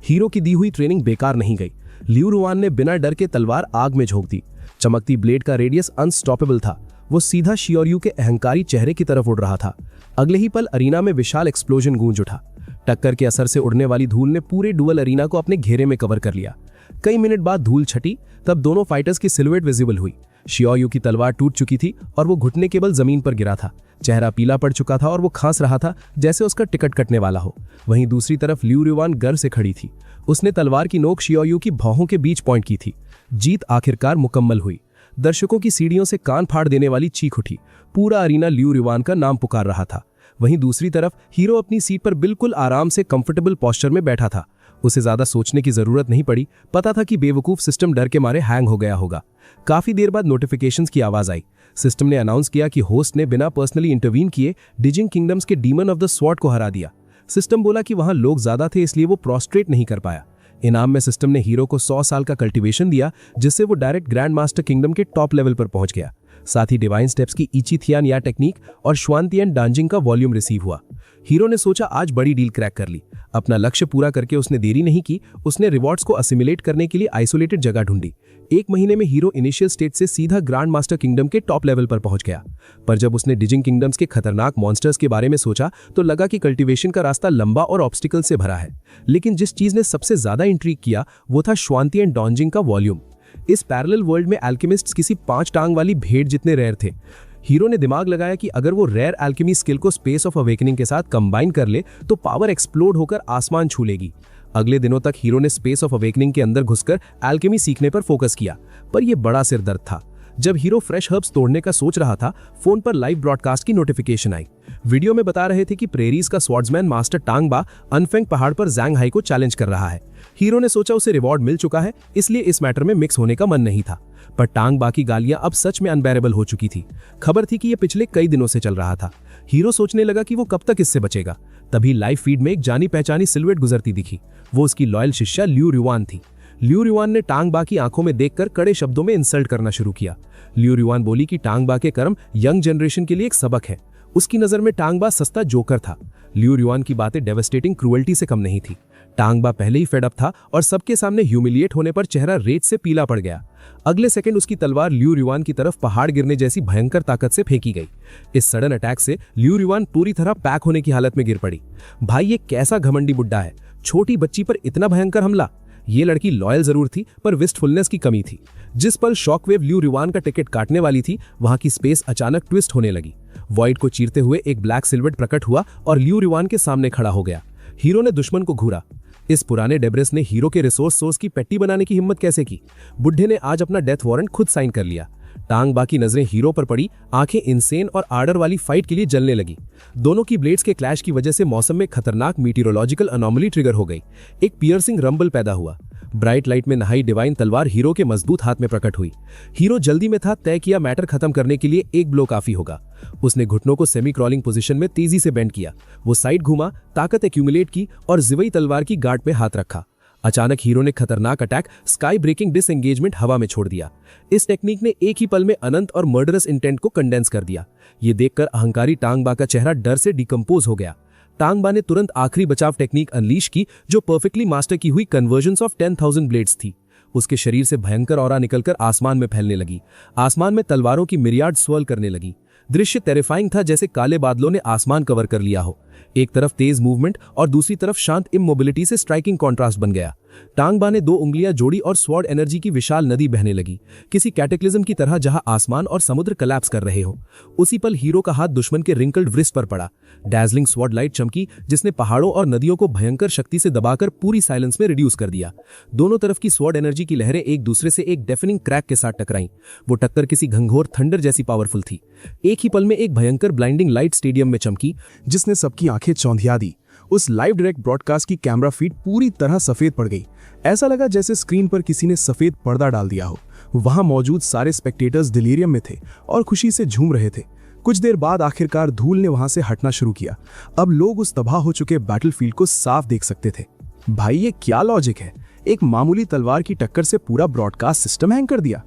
हीरो की दी हुई ट्रेनिंग बेकार नहीं गई। लियू रुआन ने बिना डर के तलवार आग में झोंक दी। चमकती ब्लेड का रेडियस अनस्टॉपेबल था। वो सीधा शियोरयू के अहंकारी चेहरे की तरफ उड़ रहा था। अगले ही पल अरीना में विशाल एक्सप्लोजन गूंज उठा। टक्कर के असर से उड़ने वाली धूल ने पूरे डुअल अरीना को अपने घेरे में कवर कर लिया। कई मिनट बाद धूल छटी, तब दोनों फाइटर्स की सिलुएट विजिबल हुई। शियोरयू की तलवार टूट चुकी थी और वो घुटने के बल जमीन पर गिरा था। चेहरा पीला पड़ चुका था और वो खांस रहा था जैसे उसका टिकट कटने वाला हो। वहीं दूसरी तरफ लियू रुआन गर्व से खड़ी थी। उसने तलवार की नोक शियोरयू की भौहों के बीच पॉइंट की थी। जीत आखिरकार मुकम्मल हुई। दर्शकों की सीढ़ियों से कान फाड़ देने वाली चीख उठी। पूरा अरीना लियू रुआन का नाम पुकार रहा था। वहीं दूसरी तरफ हीरो अपनी सीट पर बिल्कुल आराम से कंफर्टेबल पोस्चर में बैठा था। उसे ज्यादा सोचने की जरूरत नहीं पड़ी। पता था कि बेवकूफ सिस्टम डर के मारे हैंग हो गया होगा। काफी देर बाद नोटिफिकेशंस की आवाज आई। सिस्टम ने अनाउंस किया कि होस्ट ने बिना पर्सनली इंटरवीन किए डिजिंग किंगडम्स के डीमन ऑफ द स्वॉर्ड को हरा दिया। सिस्टम बोला कि वहां लोग ज्यादा थे, इसलिए वो प्रोस्ट्रेट नहीं कर पाया। इनाम में सिस्टम ने हीरो को 100 साल का कल्टीवेशन दिया, जिससे वो डायरेक्ट ग्रैंड मास्टर किंगडम के टॉप लेवल पर पहुंच गया। साथ ही डिवाइन स्टेप्स की इची थियान या टेक्निक और श्वानतियन डांजिंग का वॉल्यूम रिसीव हुआ। हीरो ने सोचा आज बड़ी डील क्रैक कर ली। अपना लक्ष्य पूरा करके उसने देरी नहीं की। उसने रिवॉर्ड्स को असिमुलेट करने के लिए आइसोलेटेड जगह ढूंढी। 1 महीने में हीरो इनिशियल स्टेज से सीधा ग्रैंड मास्टर किंगडम के टॉप लेवल पर पहुंच गया। पर जब उसने डिजिंग किंगडम्स के खतरनाक मॉन्स्टर्स के बारे में सोचा तो लगा कि कल्टीवेशन का रास्ता लंबा और ऑब्स्टिकल से भरा है। लेकिन जिस चीज ने सबसे ज्यादा इंट्रीग किया वो था श्वानतियन डांजिंग का वॉल्यूम। इस पैरेलल वर्ल्ड में एल्केमिस्ट्स किसी 5 टांग वाली भेड़ जितने रेयर थे। हीरो ने दिमाग लगाया कि अगर वो रेयर एल्केमी स्किल को स्पेस ऑफ अवेकनिंग के साथ कंबाइन कर ले तो पावर एक्सप्लोड होकर आसमान छू लेगी। अगले दिनों तक हीरो ने स्पेस ऑफ अवेकनिंग के अंदर घुसकर एल्केमी सीखने पर फोकस किया, पर यह बड़ा सिरदर्द था। जब हीरो फ्रेश हर्ब्स तोड़ने का सोच रहा था, फोन पर लाइव ब्रॉडकास्ट की नोटिफिकेशन आई। वीडियो में बता रहे थे कि प्रेरीज का स्वॉर्ड्समैन मास्टर टांग बा अनफेंग पहाड़ पर जैंग हाई को चैलेंज कर रहा है। हीरो ने सोचा उसे रिवॉर्ड मिल चुका है, इसलिए इस मैटर में मिक्स होने का मन नहीं था। पर टांग बा की गालियां अब सच में अनबेरेबल हो चुकी थी। खबर थी कि यह पिछले कई दिनों से चल रहा था। हीरो सोचने लगा कि वो कब तक इससे बचेगा। तभी लाइव फीड में एक जानी पहचानी सिलुएट गुजरती दिखी। वो उसकी लॉयल शिष्या लियू रुआन थी। लियू रुआन ने टांग बा की आंखों में देखकर कड़े शब्दों में इंसल्ट करना शुरू किया। लियू रुआन बोली कि टांग बा के कर्म यंग जनरेशन के लिए एक सबक है। उसकी नजर में टांग बा सस्ता जोकर था। लियू रुआन की बातें डेवास्टेटिंग क्रूएल्टी से कम नहीं थी। टांग बा पहले ही फेड अप था और सबके सामने ह्यूमिलिएट होने पर चेहरा रेत से पीला पड़ गया। अगले सेकंड उसकी तलवार लियू रुआन की तरफ पहाड़ गिरने जैसी भयंकर ताकत से फेंकी गई। इस सडन अटैक से लियू रुआन पूरी तरह पैक होने की हालत में गिर पड़ी। भाई ये कैसा घमंडी बुड्ढा है, छोटी बच्ची पर इतना भयंकर हमला। ये लड़की लॉयल जरूर थी पर विस्टफुलनेस की कमी थी। जिस पल शॉकवेव लियू रुआन का टिकट काटने वाली थी, वहां की स्पेस अचानक ट्विस्ट होने लगी। वॉइड को चीरते हुए एक ब्लैक सिल्वेट प्रकट हुआ और लियू रुआन के सामने खड़ा हो गया। हीरो ने दुश्मन को घूरा। इस पुराने डेब्रेस ने हीरो के रिसोर्स सोर्स की पेट्टी बनाने की हिम्मत कैसे की? बुढ़े ने आज अपना डेथ वारंट खुद साइन कर लिया। टांग बा की नजरें हीरो पर पड़ी। आंखें इंसेन और आर्डर वाली फाइट के लिए जलने लगी। दोनों की ब्लेड्स के क्लैश की वजह से मौसम में खतरनाक मीटियोरोलॉजिकल अनोमली ट्रिगर हो गई। एक पियर्सिंग रंबल पैदा हुआ। ब्राइट लाइट में नहाई डिवाइन तलवार हीरो के मजबूत हाथ में प्रकट हुई। हीरो जल्दी में था, तय किया मैटर खत्म करने के लिए एक ब्लो काफी होगा। उसने घुटनों को सेमी क्रॉलिंग पोजीशन में तेजी से बेंड किया। वो साइड घूमा, ताकत एक्यूमुलेट की और जिवई तलवार की गार्ड पे हाथ रखा। अचानक हीरो ने खतरनाक अटैक स्काई ब्रेकिंग डिसएंगेजमेंट हवा में छोड़ दिया। इस टेक्निक ने एक ही पल में अनंत और मर्डरस इंटेंट को कंडेंस कर दिया। ये देखकर अहंकारी टांग बा का चेहरा डर से डिकम्पोज हो गया। टांग बा ने तुरंत आखिरी बचाव टेक्निक अनलीश की, जो परफेक्टली मास्टर की हुई कन्वर्जन्स ऑफ 10,000 ब्लेड्स थी। उसके शरीर से भयंकर ऑरा निकलकर आसमान में फैलने लगी। आसमान में तलवारों की मिरियाड स्वर्ल करने लगी। दृश्य टेरिफाइंग था, जैसे काले बादलों ने आसमान कवर कर लिया हो। एक तरफ तेज मूवमेंट और दूसरी तरफ शांत इमोबिलिटी से स्ट्राइकिंग कॉन्ट्रास्ट बन गया। टांगबा ने 2 उंगलियां जोड़ी और स्वॉर्ड एनर्जी की विशाल नदी बहने लगी, किसी कैटेक्लिज्म की तरह जहां आसमान और समुद्र कोलैप्स कर रहे हो। उसी पल हीरो का हाथ दुश्मन के रिंकल्ड व्रिस्ट पर पड़ा। डैजलिंग स्वॉर्ड लाइट चमकी, जिसने पहाड़ों और नदियों को भयंकर शक्ति से दबाकर पूरी साइलेंस में रिड्यूस कर दिया। दोनों तरफ की स्वॉर्ड एनर्जी की लहरें एक दूसरे से एक डेफिनिंग क्रैक के साथ टकराईं। वो टक्कर किसी घंघोर थंडर जैसी पावरफुल थी। एक ही पल में एक भयंकर ब्लाइंडिंग लाइट स्टेडियम में चमकी, जिसने सबकी आंखें चौंधिया दी। उस लाइव डायरेक्ट ब्रॉडकास्ट की कैमरा फीड पूरी तरह सफेद पड़ गई। ऐसा लगा जैसे स्क्रीन पर किसी ने सफेद पर्दा डाल दिया हो। वहां मौजूद सारे स्पेक्टेटर्स डिलीरियम में थे और खुशी से झूम रहे थे। कुछ देर बाद आखिरकार धूल ने वहां से हटना शुरू किया। अब लोग उस तबाह हो चुके बैटलफील्ड को साफ देख सकते थे। भाई, ये क्या लॉजिक है? एक मामूली तलवार की टक्कर से पूरा ब्रॉडकास्ट सिस्टम हैंग कर दिया।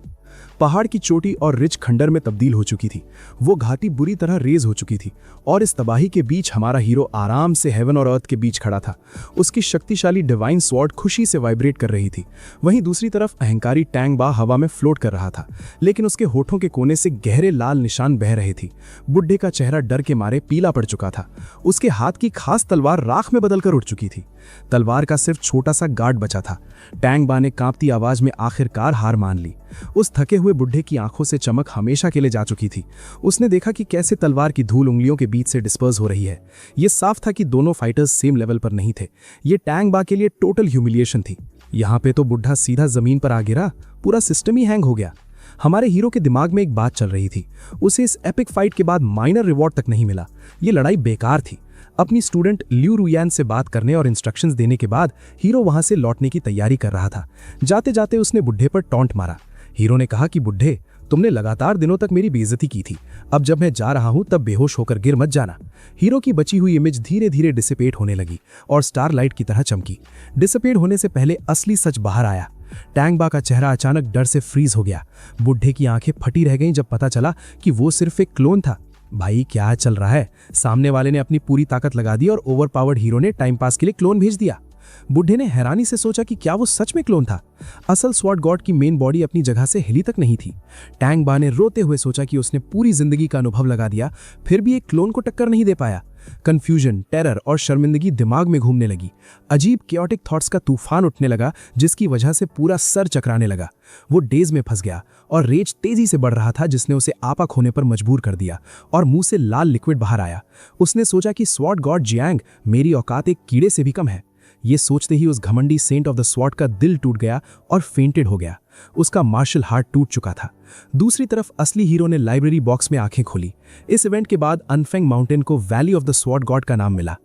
पहाड़ की चोटी और रिच खंडर में तब्दील हो चुकी थी। वो घाटी बुरी तरह रेज हो चुकी थी और इस तबाही के बीच हमारा हीरो आराम से हेवन और अर्थ के बीच खड़ा था। उसकी शक्तिशाली डिवाइन स्वॉर्ड खुशी से वाइब्रेट कर रही थी। वहीं दूसरी तरफ अहंकारी टांगबा हवा में फ्लोट कर रहा था, लेकिन उसके होठों के कोने से गहरे लाल निशान बह रहे थे। बुड्ढे का चेहरा डर के मारे पीला पड़ चुका था। उसके हाथ की खास तलवार राख में बदलकर उठ चुकी थी। तलवार का सिर्फ छोटा सा गार्ड बचा था। टांगबा ने कांपती आवाज में आखिरकार हार मान ली। उस थके हुए बुड्ढे की आंखों से चमक हमेशा के लिए जा चुकी थी। उसने देखा कि कैसे तलवार की धूल उंगलियों के बीच से डिस्पर्स हो रही है। यह साफ था कि दोनों फाइटर्स सेम लेवल पर नहीं थे। ये टांगबा के लिए टोटल ह्यूमिलिएशन थी। यहां पे तो बुड्ढा सीधा जमीन पर आ गिरा, पूरा सिस्टम ही हैंग हो गया। हमारे हीरो के दिमाग में एक बात चल रही थी। उसे इस एपिक फाइट के बाद माइनर रिवॉर्ड तक नहीं मिला। ये लड़ाई बेकार थी। अपनी स्टूडेंट ल्यू रुयान से बात करने और इंस्ट्रक्शंस देने के बाद हीरो वहां से लौटने की तैयारी कर रहा था। जाते जाते उसने बुड्ढे पर टॉन्ट मारा। हीरो ने कहा कि बुड्ढे, तुमने लगातार दिनों तक मेरी बेइज्जती की थी। अब जब मैं जा रहा हूं तब बेहोश होकर गिर मत जाना। हीरो की बची हुई इमेज धीरे धीरे डिसिपेट होने लगी और स्टारलाइट की तरह चमकी। डिसिपेट होने से पहले असली सच बाहर आया। टांगबा का चेहरा अचानक डर से फ्रीज हो गया। बुड्ढे की आंखें फटी रह गईं जब पता चला कि वो सिर्फ एक क्लोन था। भाई, क्या चल रहा है? सामने वाले ने अपनी पूरी ताकत लगा दी और ओवरपावर्ड हीरो ने टाइम पास के लिए क्लोन भेज दिया। बुड्ढे ने हैरानी से सोचा कि क्या वो सच में क्लोन था। असल स्वॉर्ड गॉड की मेन बॉडी अपनी जगह से हिली तक नहीं थी। टांगबा ने रोते हुए सोचा कि उसने पूरी जिंदगी का अनुभव लगा दिया, फिर भी एक क्लोन को टक्कर नहीं दे पाया। कंफ्यूजन, टेरर और शर्मिंदगी दिमाग में घूमने लगी। अजीब केओटिक थॉट्स का तूफान उठने लगा, जिसकी वजह से पूरा सर चकराने लगा। वो डेज में फंस गया और रेज तेजी से बढ़ रहा था, जिसने उसे आपा खोने पर मजबूर कर दिया और मुंह से लाल लिक्विड बाहर आया। उसने सोचा कि स्वॉर्ड गॉड जियांग, मेरी औकात एक कीड़े से भी कम है। ये सोचते ही उस घमंडी सेंट ऑफ द स्वॉर्ड का दिल टूट गया और फेंटेड हो गया। उसका मार्शल हार्ट टूट चुका था। दूसरी तरफ असली हीरो ने लाइब्रेरी बॉक्स में आंखें खोली। इस इवेंट के बाद अनफेंग माउंटेन को valley of the sword God का नाम मिला।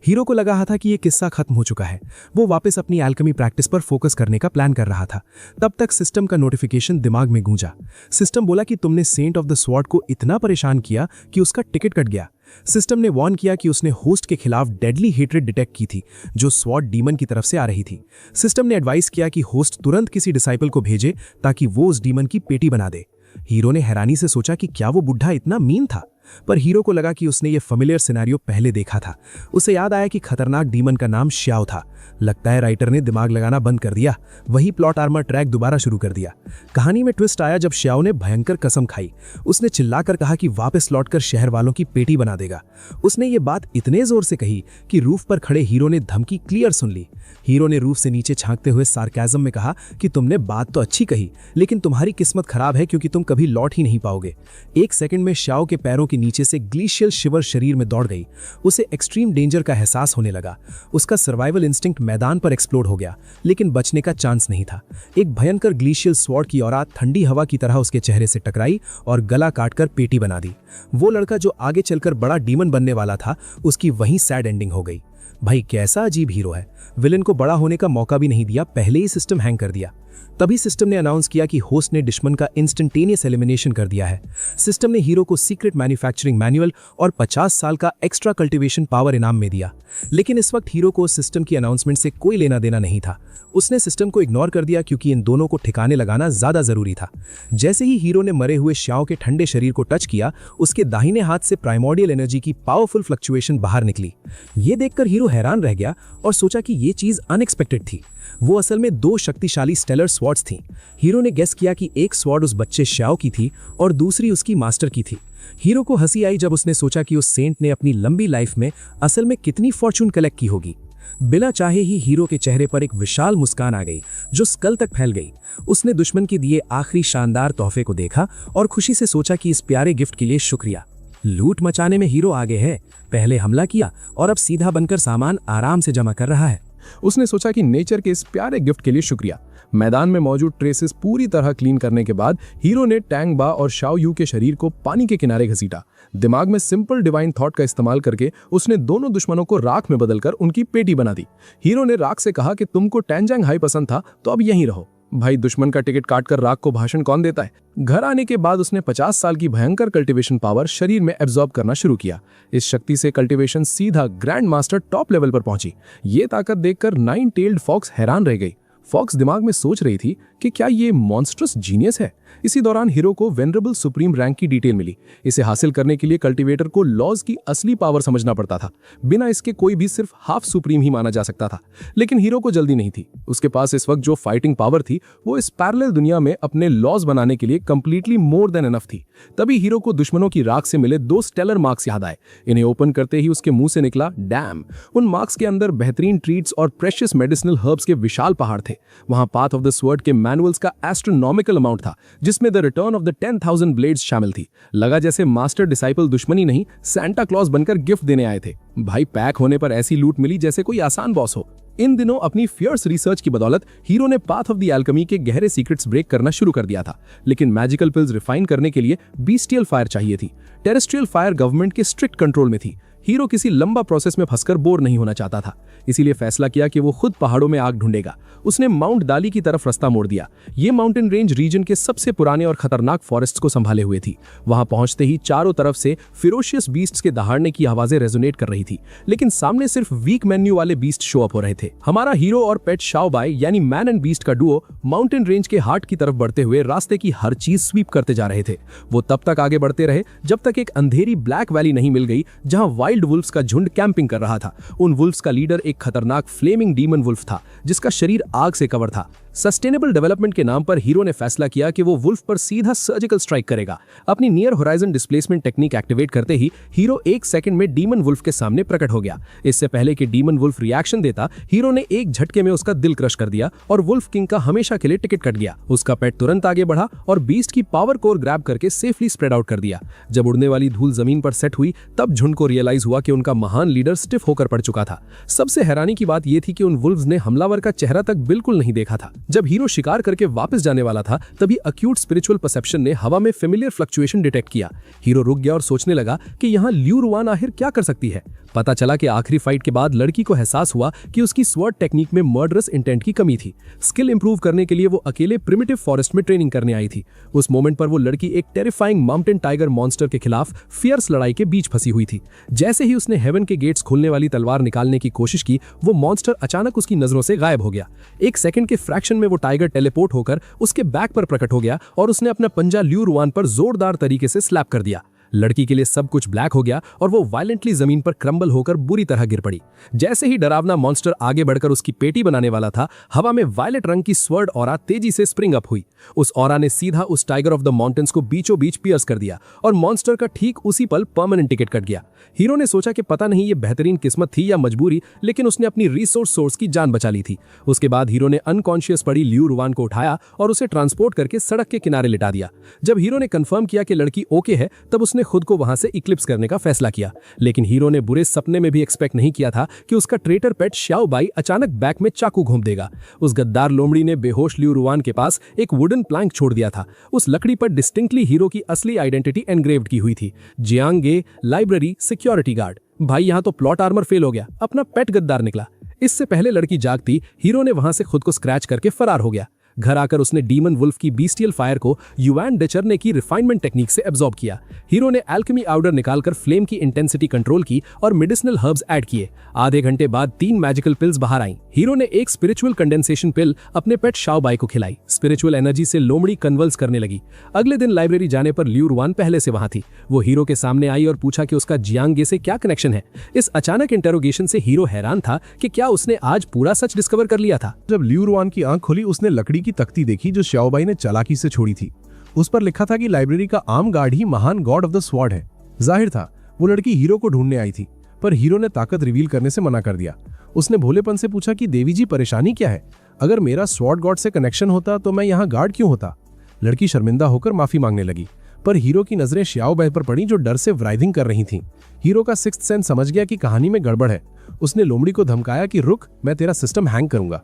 हीरो को लगा था कि ये किस्सा खत्म हो चुका है। वो वापस अपनी एल्केमी प्रैक्टिस पर फोकस करने का प्लान कर रहा था। तब तक सिस्टम का नोटिफिकेशन दिमाग में गूंजा। सिस्टम बोला कि तुमने सेंट ऑफ द स्वॉर्ड को इतना परेशान किया कि उसका टिकट कट गया। सिस्टम ने वार्न किया कि उसने होस्ट के खिलाफ डेडली हेट्रेड डिटेक्ट की थी, जो स्वॉर्ड डीमन की तरफ से आ रही थी। सिस्टम ने एडवाइस किया कि होस्ट तुरंत किसी डिसाइपल को भेजे ताकि वो उस डीमन की पेटी बना दे। हीरो ने हैरानी से सोचा कि क्या वो बुढ़ा इतना मीन था, पर हीरो को लगा कि उसने ये फेमिलियर सिनेरियो पहले देखा था। उसे याद आया कि खतरनाक डीमन का नाम श्याओ था। लगता है राइटर ने दिमाग लगाना बंद कर दिया। वही प्लॉट आर्मर ट्रैक दोबारा शुरू कर दिया। कहानी में ट्विस्ट आया जब श्याओ ने भयंकर कसम खाई। उसने चिल्लाकर कहा कि वापस लौटकर शहर वालों की पेटी बना देगा। उसने ये बात इतने जोर से कही कि रूफ पर खड़े हीरो ने धमकी क्लियर सुन ली। हीरो ने रूफ से नीचे झांकते हुए सार्केज्म में कहा कि तुमने बात तो अच्छी कही, लेकिन तुम्हारी किस्मत खराब है क्योंकि तुम कभी लौट ही नहीं पाओगे। एक सेकंड में श्याओ के पैरों के नीचे से ग्लेशियल शिवर शरीर में दौड़ गई। उसे एक्सट्रीम डेंजर का एहसास होने लगा। उसका सर्वाइवल इंस्टिंक्ट मैदान पर एक्सप्लोड हो गया, लेकिन बचने का चांस नहीं था। एक भयंकर ग्लेशियल स्वॉर्ड की औरात ठंडी हवा की तरह उसके चेहरे से टकराई और गला काटकर पेटी बना दी। वो लड़का जो आगे चलकर बड़ा डीमन बनने वाला था, उसकी वहीं सैड एंडिंग हो गई। भाई, कैसा अजीब हीरो है। विलन को बड़ा होने का मौका भी नहीं दिया, पहले ही सिस्टम हैंग कर दिया। तभी सिस्टम ने अनाउंस किया कि होस्ट ने दुश्मन का इंस्टेंटेनियस एलिमिनेशन कर दिया है। सिस्टम ने हीरो को सीक्रेट मैन्युफैक्चरिंग मैनुअल और 50 साल का एक्स्ट्रा कल्टीवेशन पावर इनाम में दिया। लेकिन इस वक्त हीरो को सिस्टम की अनाउंसमेंट से कोई लेना देना नहीं था। उसने सिस्टम को इग्नोर कर दिया क्योंकि इन दोनों को ठिकाने लगाना ज्यादा जरूरी था। जैसे ही हीरो ने मरे हुए श्याओ के ठंडे शरीर को टच किया, उसके दाहिने हाथ से प्राइमोर्डियल एनर्जी की पावरफुल फ्लक्चुएशन बाहर निकली। ये देखकर हीरो हैरान रह गया और सोचा कि ये चीज अनएक्सपेक्टेड थी। वो असल में दो शक्तिशाली स्टेलर स्वॉर्ड्स थीं। हीरो ने गेस किया कि एक स्वॉर्ड उस बच्चे श्याओ की थी और दूसरी उसकी मास्टर की थी। हीरो को हंसी आई जब उसने सोचा कि उस सेंट ने अपनी लंबी लाइफ में असल में कितनी फॉर्चून कलेक्ट की होगी। बिना चाहे ही हीरो के चेहरे पर एक विशाल मुस्कान आ गई जो स्कल तक फैल गई। उसने दुश्मन के दिए आखिरी शानदार तोहफे को देखा और खुशी से सोचा कि इस प्यारे गिफ्ट के लिए शुक्रिया। लूट मचाने में हीरो आगे है, पहले हमला किया और अब सीधा बनकर सामान आराम से जमा कर रहा है। उसने सोचा कि नेचर के इस प्यारे गिफ्ट के लिए शुक्रिया। मैदान में मौजूद ट्रेसेस पूरी तरह क्लीन करने के बाद हीरो ने टैंग बा और शाओ यू के शरीर को पानी के किनारे घसीटा। दिमाग में सिंपल डिवाइन थॉट का इस्तेमाल करके उसने दोनों दुश्मनों को राख में बदलकर उनकी पेटी बना दी। हीरो ने राख से कहा कि तुमको टैंजांग हाई पसंद था तो अब यहीं रहो। भाई, दुश्मन का टिकट काटकर राख को भाषण कौन देता है। घर आने के बाद उसने 50 साल की भयंकर कल्टीवेशन पावर शरीर में एब्जॉर्ब करना शुरू किया। इस शक्ति से कल्टीवेशन सीधा ग्रैंड मास्टर टॉप लेवल पर पहुंची। ये ताकत देखकर 9 टेल्ड फॉक्स हैरान रह गई। फॉक्स दिमाग में सोच रही थी कि क्या ये मॉन्स्ट्रस जीनियस है। इसी दौरान हीरो को वेनरेबल सुप्रीम रैंक की डिटेल मिली। इसे हासिल करने के लिए कल्टीवेटर को लॉज की असली पावर समझना पड़ता था। बिना इसके कोई भी सिर्फ हाफ सुप्रीम ही माना जा सकता था। लेकिन हीरो को जल्दी नहीं थी। उसके पास इस वक्त जो फाइटिंग पावर थी वो इस पैरेलल दुनिया में अपने लॉज बनाने के लिए कंप्लीटली मोर देन इनफ थी। तभी हीरो को दुश्मनों की राख से मिले 2 स्टेलर मार्क्स याद आए। इन्हें ओपन करते ही उसके मुंह से निकला डैम। उन मार्क्स के अंदर बेहतरीन ट्रीट्स और प्रेशियस मेडिसिनल हर्ब्स के विशाल पहाड़ थे। वहां पाथ ऑफ द स्वर्ड के मैनुअल्स का एस्ट्रोनॉमिकल अमाउंट था जिसमें the return of the 10,000 blades शामिल थी। लगा जैसे मास्टर डिसाइपल दुश्मनी नहीं, सैंटा क्लॉज बनकर गिफ्ट देने आए थे। भाई, पैक होने पर ऐसी लूट मिली जैसे कोई आसान बॉस हो। इन दिनों अपनी फियर्स रिसर्च की बदौलत हीरो ने पाथ ऑफ द एल्केमी के गहरे सीक्रेट्स ब्रेक करना शुरू कर दिया था। लेकिन मैजिकल पिल्स रिफाइन करने के लिए बीस्टियल फायर चाहिए थी। टेरेस्ट्रियल फायर गवर्नमेंट के स्ट्रिक्ट कंट्रोल में थी। हीरो किसी लंबा प्रोसेस में फंसकर बोर नहीं होना चाहता था, इसीलिए फैसला किया कि वो खुद पहाड़ों में आग ढूंढेगा। उसने माउंट दाली की तरफ रास्ता मोड़ दिया। ये माउंटेन रेंज रीजन के सबसे पुराने और खतरनाक फॉरेस्ट्स को संभाले हुए थी। वहां पहुंचते ही चारों तरफ से फिरोशियस बीस्ट्स के दहाड़ने की आवाजें रेजोनेट कर रही थी, लेकिन सामने सिर्फ वीक मेन्यू वाले बीस्ट शो अप हो रहे थे। हमारा हीरो और पेट शाओ बाई यानी मैन एंड बीस्ट का डुओ माउंटेन रेंज के हार्ट की तरफ बढ़ते हुए रास्ते की हर चीज स्वीप करते जा रहे थे। वो तब तक आगे बढ़ते रहे जब तक एक अंधेरी ब्लैक वैली नहीं मिल गई जहां वाइल्ड वुल्फ्स का झुंड कैंपिंग कर रहा था। उन वुल्फ्स का लीडर एक खतरनाक फ्लेमिंग डीमन वुल्फ था जिसका शरीर आग से कवर था। सस्टेनेबल डेवलपमेंट के नाम पर हीरो ने फैसला किया कि वो वुल्फ पर सीधा सर्जिकल स्ट्राइक करेगा। अपनी near horizon displacement technique activate करते ही हीरो 1 सेकंड में डीमन वुल्फ के सामने प्रकट हो गया। इससे पहले कि डीमन वुल्फ रिएक्शन देता, हीरो ने एक झटके में उसका दिल क्रश कर दिया और वुल्फ किंग का हमेशा के लिए टिकट कट गया। उसका पेट तुरंत आगे बढ़ा और बीस्ट की पावर कोर ग्रैब करके सेफली स्प्रेड आउट कर दिया। जब उड़ने वाली धूल जमीन पर सेट हुई तब झुंड को रियलाइज हुआ कि उनका महान लीडर स्टिफ होकर पड़ चुका था। सबसे हैरानी की बात यह थी कि उन वुल्व्स ने हमलावर का चेहरा तक बिल्कुल नहीं देखा था। जब हीरो शिकार करके वापस जाने वाला था तभी अक्यूट स्पिरिचुअल परसेप्शन ने हवा में फेमिलियर फ्लक्चुएशन डिटेक्ट किया। हीरो रुक गया और सोचने लगा कि यहाँ ल्यू रुआन आखिर क्या कर सकती है। पता चला कि आखिरी फाइट के बाद लड़की को एहसास हुआ कि उसकी स्वॉर्ड टेक्निक में मर्डरस इंटेंट की कमी थी। स्किल इंप्रूव करने के लिए वो अकेले प्रिमिटिव फॉरेस्ट में ट्रेनिंग करने आई थी। उस मोमेंट पर वो लड़की एक टेरिफाइंग माउंटेन टाइगर मॉन्स्टर के खिलाफ फियर्स लड़ाई के बीच फंसी हुई थी। जैसे ही उसने हेवन के गेट्स खोलने वाली तलवार निकालने की कोशिश की, वो मॉन्स्टर अचानक उसकी नजरों से गायब हो गया। 1 सेकंड के फ्रैक्शन में वो टाइगर टेलीपोर्ट होकर उसके बैक पर प्रकट हो गया और उसने अपना पंजा ल्यू रुआन पर जोरदार तरीके से स्लैप कर दिया। लड़की के लिए सब कुछ ब्लैक हो गया और वो वायलेंटली जमीन पर क्रम्बल होकर बुरी तरह गिर पड़ी। जैसे ही डरावना मॉन्स्टर आगे बढ़कर उसकी पेटी बनाने वाला था, हवा में वायलेट रंग की स्वर्ड ऑरा तेजी से स्प्रिंग अप हुई। उस ऑरा ने सीधा उस टाइगर ऑफ द माउंटेन्स को बीचों बीच पियर्स कर दिया और मॉन्स्टर का ठीक उसी पल परमानेंट टिकट कट गया। हीरो ने सोचा कि पता नहीं ये बेहतरीन किस्मत थी या मजबूरी, लेकिन उसने अपनी रिसोर्स सोर्स की जान बचा ली थी। उसके बाद हीरो ने अनकॉन्शियस पड़ी ल्यू रुआन को उठाया और उसे ट्रांसपोर्ट करके सड़क के किनारे लिटा दिया। जब हीरो ने कंफर्म किया कि लड़की ओके है, तब उसने खुद को वहां से इक्लिप्स करने का फैसला किया। लेकिन हीरो ने बुरे सपने में भी एक्सपेक्ट नहीं किया था कि उसका ट्रेटर पेट श्याओ बाई अचानक बैक में चाकू घोंप देगा। उस गद्दार लोमड़ी ने बेहोश ल्यू रुआन के पास एक वुडन प्लैंक छोड़ दिया था। उस लकड़ी पर डिस्टिंक्टली हीरो की असली आइडेंटिटी एनग्रेव्ड की हुई थी, जियांग गे, लाइब्रेरी, सिक्योरिटी गार्ड। भाई, यहां तो प्लॉट आर्मर फेल हो गया, अपना पेट गद्दार निकला। इससे पहले लड़की जागती, हीरो ने वहां से खुद को स्क्रैच करके फरार हो गया। घर आकर उसने डीमन वुल्फ की बीस्टियल फायर को युआन डेचरने की रिफाइनमेंट टेक्निक से एब्जॉर्ब किया। हीरो ने एल्केमी आउडर निकालकर फ्लेम की इंटेंसिटी कंट्रोल की और मेडिसिनल हर्ब्स ऐड किए। आधे घंटे बाद 3 मैजिकल पिल्स बाहर आईं। हीरो ने एक स्पिरिचुअल कंडेंसेशन पिल अपने पेट शाओबाई को खिलाई। स्पिरिचुअल एनर्जी से लोमड़ी कन्वल्स करने लगी। अगले दिन लाइब्रेरी जाने पर लियू रुआन पहले से वहां थी। वो हीरो के सामने आई और पूछा कि उसका जियांगे से क्या कनेक्शन है। इस अचानक इंटरोगेशन से हीरो हैरान था कि क्या उसने आज पूरा सच डिस्कवर कर लिया था। जब लियू रुआन की आंख खुली, उसने लकड़ी की तख्ती देखी जो शाओबाई ने चालाकी से छोड़ी थी। उस पर लिखा था कि लाइब्रेरी का आम गार्ड ही महान गॉड ऑफ द स्वॉर्ड है। जाहिर था वो लड़की हीरो को ढूंढने आई थी, पर हीरो ने ताकत रिवील करने से मना कर दिया। उसने भोलेपन से पूछा कि देवी जी, परेशानी क्या है? अगर मेरा स्वॉर्ड गॉड से कनेक्शन होता तो मैं यहाँ गार्ड क्यों होता? लड़की शर्मिंदा होकर माफी मांगने लगी, पर हीरो की नजरें शाओबाई पर पड़ी जो डर से व्राइथिंग कर रही थीं। हीरो का सिक्स्थ सेंस समझ गया कि कहानी में गड़बड़ है। उसने लोमड़ी को धमकाया कि रुक, मैं तेरा सिस्टम हैंग करूंगा।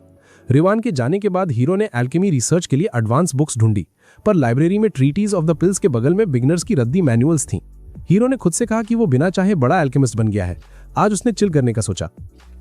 रिवान के जाने के बाद हीरो ने एल्केमी रिसर्च के लिए एडवांस बुक्स ढूंढी, पर लाइब्रेरी में ट्रीटीज ऑफ द पिल्स के बगल में बिगनर्स की रद्दी मैनुअल्स थीं। हीरो ने खुद से कहा कि वो बिना चाहे बड़ा एल्केमिस्ट बन गया है। आज उसने चिल करने का सोचा।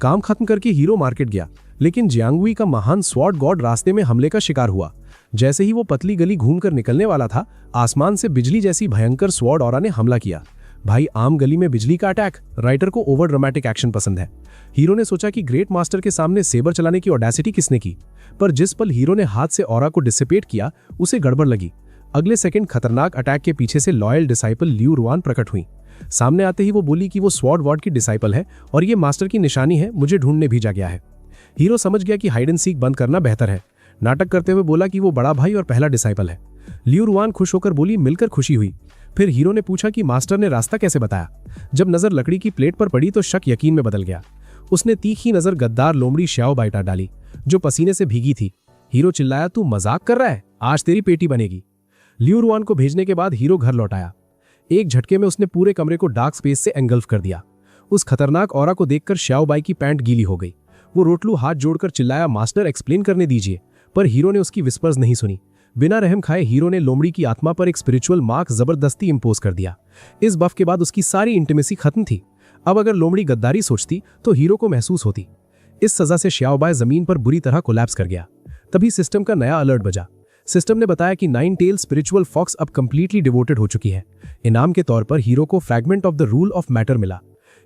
काम खत्म करके हीरो मार्केट गया, लेकिन जियांगुई का महान स्वॉर्ड गॉड रास्ते में हमले का शिकार हुआ। जैसे ही वो पतली गली घूमकर निकलने वाला था, आसमान से बिजली जैसी भयंकर स्वॉर्ड ऑरा ने हमला किया। भाई, आम गली में बिजली का अटैक, राइटर को ओवर ड्रामेटिक एक्शन पसंद है। हीरो ने सोचा कि ग्रेट मास्टर के सामने सेबर चलाने की ऑडेसिटी किसने की, पर जिस पल हीरो ने हाथ से ऑरा को डिसिपेट किया, उसे गड़बड़ लगी। अगले सेकंड खतरनाक अटैक के पीछे से लॉयल डिसाइपल लियू रुआन प्रकट हुई। सामने आते ही वो बोली कि वो स्वॉर्ड वॉर्ड की डिसाइपल है और ये मास्टर की निशानी है, मुझे ढूंढने भेजा गया है। हीरो समझ गया कि हाइड एंड सीक बंद करना बेहतर है। नाटक करते हुए बोला कि वो बड़ा भाई और पहला डिसाइपल है। लियू रुआन खुश होकर बोली, मिलकर खुशी हुई। फिर हीरो ने पूछा कि मास्टर ने रास्ता कैसे बताया। जब नजर लकड़ी की प्लेट पर पड़ी तो शक यकीन में बदल गया। उसने तीखी नजर गद्दार लोमड़ी शाओबाई पर डाली, जो पसीने से भीगी थी। हीरो चिल्लाया, तू मजाक कर रहा है? आज तेरी पेटी बनेगी। लियू रुआन को भेजने के बाद हीरो घर लौट आया। एक झटके में उसने पूरे कमरे को डार्क स्पेस से एंगल्फ कर दिया। उस खतरनाक ऑरा को देखकर शाओबाई की पैंट गीली हो गई। वो रोटलू हाथ जोड़कर चिल्लाया, मास्टर एक्सप्लेन करने दीजिए। पर हीरो ने उसकी विस्पर्स नहीं सुनी। बिना रहम खाए हीरो ने लोमड़ी की आत्मा पर एक स्पिरिचुअल मार्क जबरदस्ती इंपोज कर दिया। इस बफ के बाद उसकी सारी इंटीमेसी खत्म थी। अब अगर लोमड़ी गद्दारी सोचती तो हीरो को महसूस होती। इस सजा से शाओबाई जमीन पर बुरी तरह कोलैप्स कर गया। तभी सिस्टम का नया अलर्ट बजा। सिस्टम ने बताया कि 9 टेल स्पिरिचुअल फॉक्स अब कंप्लीटली डिवोटेड हो चुकी है। इनाम के तौर पर हीरो को fragment of the rule of matter मिला।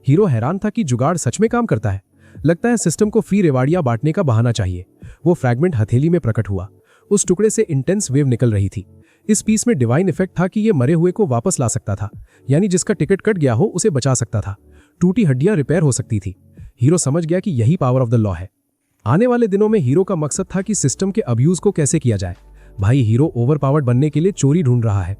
हीरो हैरान था कि जुगाड़ सच में काम करता है। लगता है सिस्टम को फ्री रिवार्डियां बांटने का बहाना चाहिए। वो फ्रैगमेंट हथेली में प्रकट हुआ। उस टुकड़े से इंटेंस वेव निकल रही थी। इस पीस में डिवाइन इफेक्ट था कि ये मरे हुए को वापस ला सकता था, यानी जिसका टिकट कट गया हो उसे बचा सकता था। टूटी हड्डियां रिपेयर हो सकती थी। हीरो समझ गया कि यही पावर ऑफ द लॉ है। आने वाले दिनों में हीरो का मकसद था कि सिस्टम के अब्यूज को कैसे किया जाए। भाई, हीरो ओवर पावर्ड बनने के लिए चोरी ढूंढ रहा है।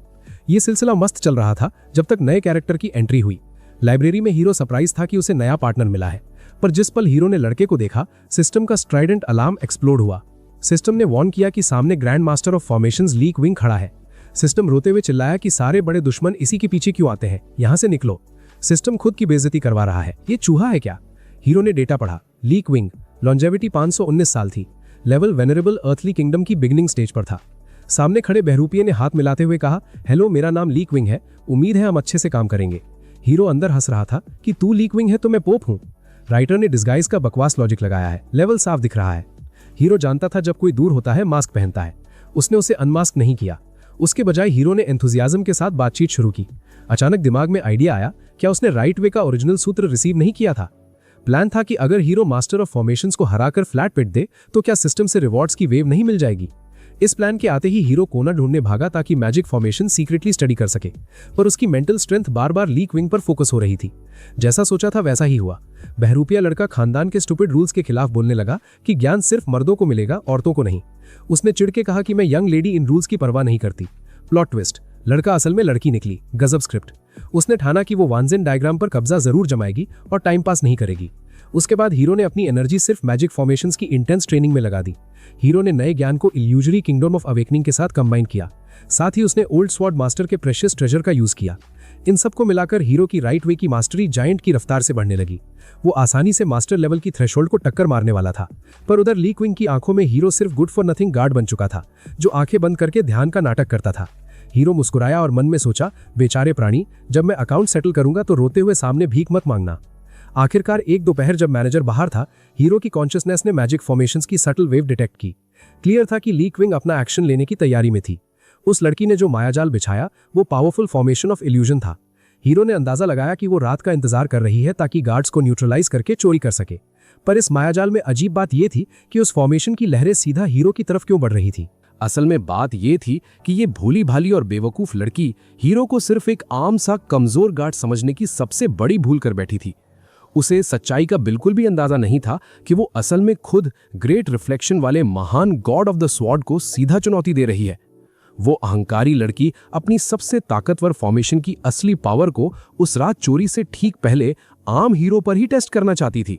ये सिलसिला मस्त चल रहा था जब तक नए कैरेक्टर की एंट्री हुई। लाइब्रेरी में हीरो सरप्राइज था कि उसे नया पार्टनर मिला है, पर जिस पल हीरो ने लड़के को देखा, सिस्टम का स्ट्राइडेंट अलार्म एक्सप्लोड हुआ। सिस्टम ने वॉर्न किया कि सामने grand master of formations leak wing खड़ा है। सिस्टम रोते हुए चिल्लाया कि सारे बड़े दुश्मन इसी के पीछे क्यों आते हैं, यहां से निकलो। सिस्टम खुद की बेइज्जती करवा रहा है। ये चूहा है क्या? हीरो ने डेटा पढ़ा। लीक विंग, लॉन्जेविटी 519 साल थी। लेवल वेनरेबल अर्थली किंगडम की बिगिनिंग स्टेज पर था। सामने खड़े बहरूपिये ने हाथ मिलाते हुए कहा, हेलो, मेरा नाम लीक विंग है, उम्मीद है हम अच्छे से काम करेंगे। हीरो अंदर हंस रहा था कि तू लीक विंग है तो मैं पोप हूं। राइटर ने डिस्गाइज का बकवास लॉजिक लगाया है। लेवल साफ दिख रहा है। हीरो जानता था जब कोई दूर होता है मास्क पहनता है। उसने उसे अनमास्क नहीं किया। उसके बजाय हीरो ने एंथुजियाज्म के साथ बातचीत शुरू की। अचानक दिमाग में आइडिया आया, क्या उसने राइट वे का ओरिजिनल सूत्र रिसीव नहीं किया था? प्लान था कि अगर हीरो मास्टर ऑफ फॉर्मेशंस को हराकर फ्लैट पिट दे तो क्या सिस्टम से रिवॉर्ड्स की वेव नहीं मिल जाएगी? इस प्लान के आते ही हीरो कोना ढूंढने भागा ताकि मैजिक फॉर्मेशन सीक्रेटली स्टडी कर सके, पर उसकी मेंटल स्ट्रेंथ बार बार लीक विंग पर फोकस हो रही थी। जैसा सोचा था वैसा ही हुआ। बहरूपिया लड़का खानदान के स्टूपिड रूल्स के खिलाफ बोलने लगा कि ज्ञान सिर्फ मर्दों को मिलेगा, औरतों को नहीं। उसने चिढ़ के कहा कि मैं यंग लेडी इन रूल्स की परवाह नहीं करती। प्लॉट ट्विस्ट, लड़का असल में लड़की निकली। गजब स्क्रिप्ट। उसने ठाना कि वो वानजेन डायग्राम पर कब्जा जरूर जमाएगी और टाइम पास नहीं करेगी। उसके बाद हीरो ने अपनी एनर्जी सिर्फ मैजिक फॉर्मेशंस की इंटेंस ट्रेनिंग में लगा दी। हीरो ने नए ज्ञान को इल्यूजरी किंगडम ऑफ अवेकनिंग के साथ कंबाइन किया। साथ ही उसने ओल्ड स्वॉर्ड मास्टर के प्रेशियस ट्रेजर का यूज किया। इन सबको मिलाकर हीरो की राइट वे की मास्टरी जायंट की रफ्तार से बढ़ने लगी। वो आसानी से मास्टर लेवल की थ्रेशोल्ड को टक्कर मारने वाला था। पर उधर लीक विंग की आंखों में हीरो सिर्फ गुड फॉर नथिंग गार्ड बन चुका था, जो आंखें बंद करके ध्यान का नाटक करता था। हीरो मुस्कुराया और मन में सोचा, बेचारे प्राणी, जब मैं अकाउंट सेटल करूंगा तो रोते हुए सामने भीख मत मांगना। आखिरकार एक दोपहर जब मैनेजर बाहर था, हीरो की कॉन्शियसनेस ने मैजिक फॉर्मेशंस की सटल वेव डिटेक्ट की। क्लियर था कि ली क्विंग अपना एक्शन लेने की तैयारी में थी। उस लड़की ने जो मायाजाल बिछाया वो पावरफुल फॉर्मेशन ऑफ इल्यूजन था। हीरो ने अंदाजा लगाया कि वो रात का इंतजार कर रही है ताकि गार्ड्स को न्यूट्रलाइज करके चोरी कर सके। पर इस मायाजाल में अजीब बात यह थी कि उस फॉर्मेशन की लहरें सीधा हीरो की तरफ क्यों बढ़ रही थी। असल में बात यह थी कि ये भोली भाली और बेवकूफ लड़की हीरो को सिर्फ एक आम सा कमजोर गार्ड समझने की सबसे बड़ी भूल कर बैठी थी। उसे सच्चाई का बिल्कुल भी अंदाजा नहीं था कि वो असल में खुद ग्रेट रिफ्लेक्शन वाले महान गॉड ऑफ द स्वॉर्ड को सीधा चुनौती दे रही है। वो अहंकारी लड़की अपनी सबसे ताकतवर फॉर्मेशन की असली पावर को उस रात चोरी से ठीक पहले आम हीरो पर ही टेस्ट करना चाहती थी।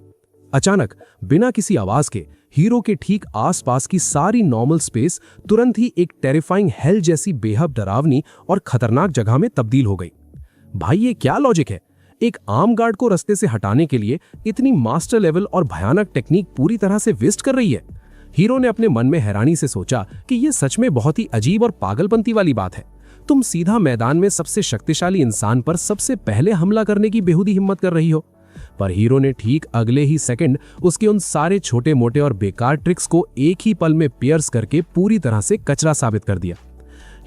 अचानक बिना किसी आवाज के हीरो के ठीक आसपास की सारी नॉर्मल स्पेस तुरंत ही एक टेरिफाइंग हेल जैसी बेहद डरावनी और खतरनाक जगह में तब्दील हो गई। भाई ये क्या लॉजिक है? एक आम गार्ड को रास्ते से हटाने के लिए इतनी मास्टर लेवल और भयानक टेक्निक पूरी तरह से वेस्ट कर रही है। हीरो ने अपने मन में हैरानी से सोचा कि यह सच में बहुत ही अजीब और पागलपंती वाली बात है। तुम सीधा मैदान में सबसे शक्तिशाली इंसान पर सबसे पहले हमला करने की बेहुदी हिम्मत कर रही हो। पर हीरो ने ठीक अगले ही सेकंड उसके उन सारे छोटे मोटे और बेकार ट्रिक्स को एक ही पल में पियर्स करके पूरी तरह से कचरा साबित कर दिया।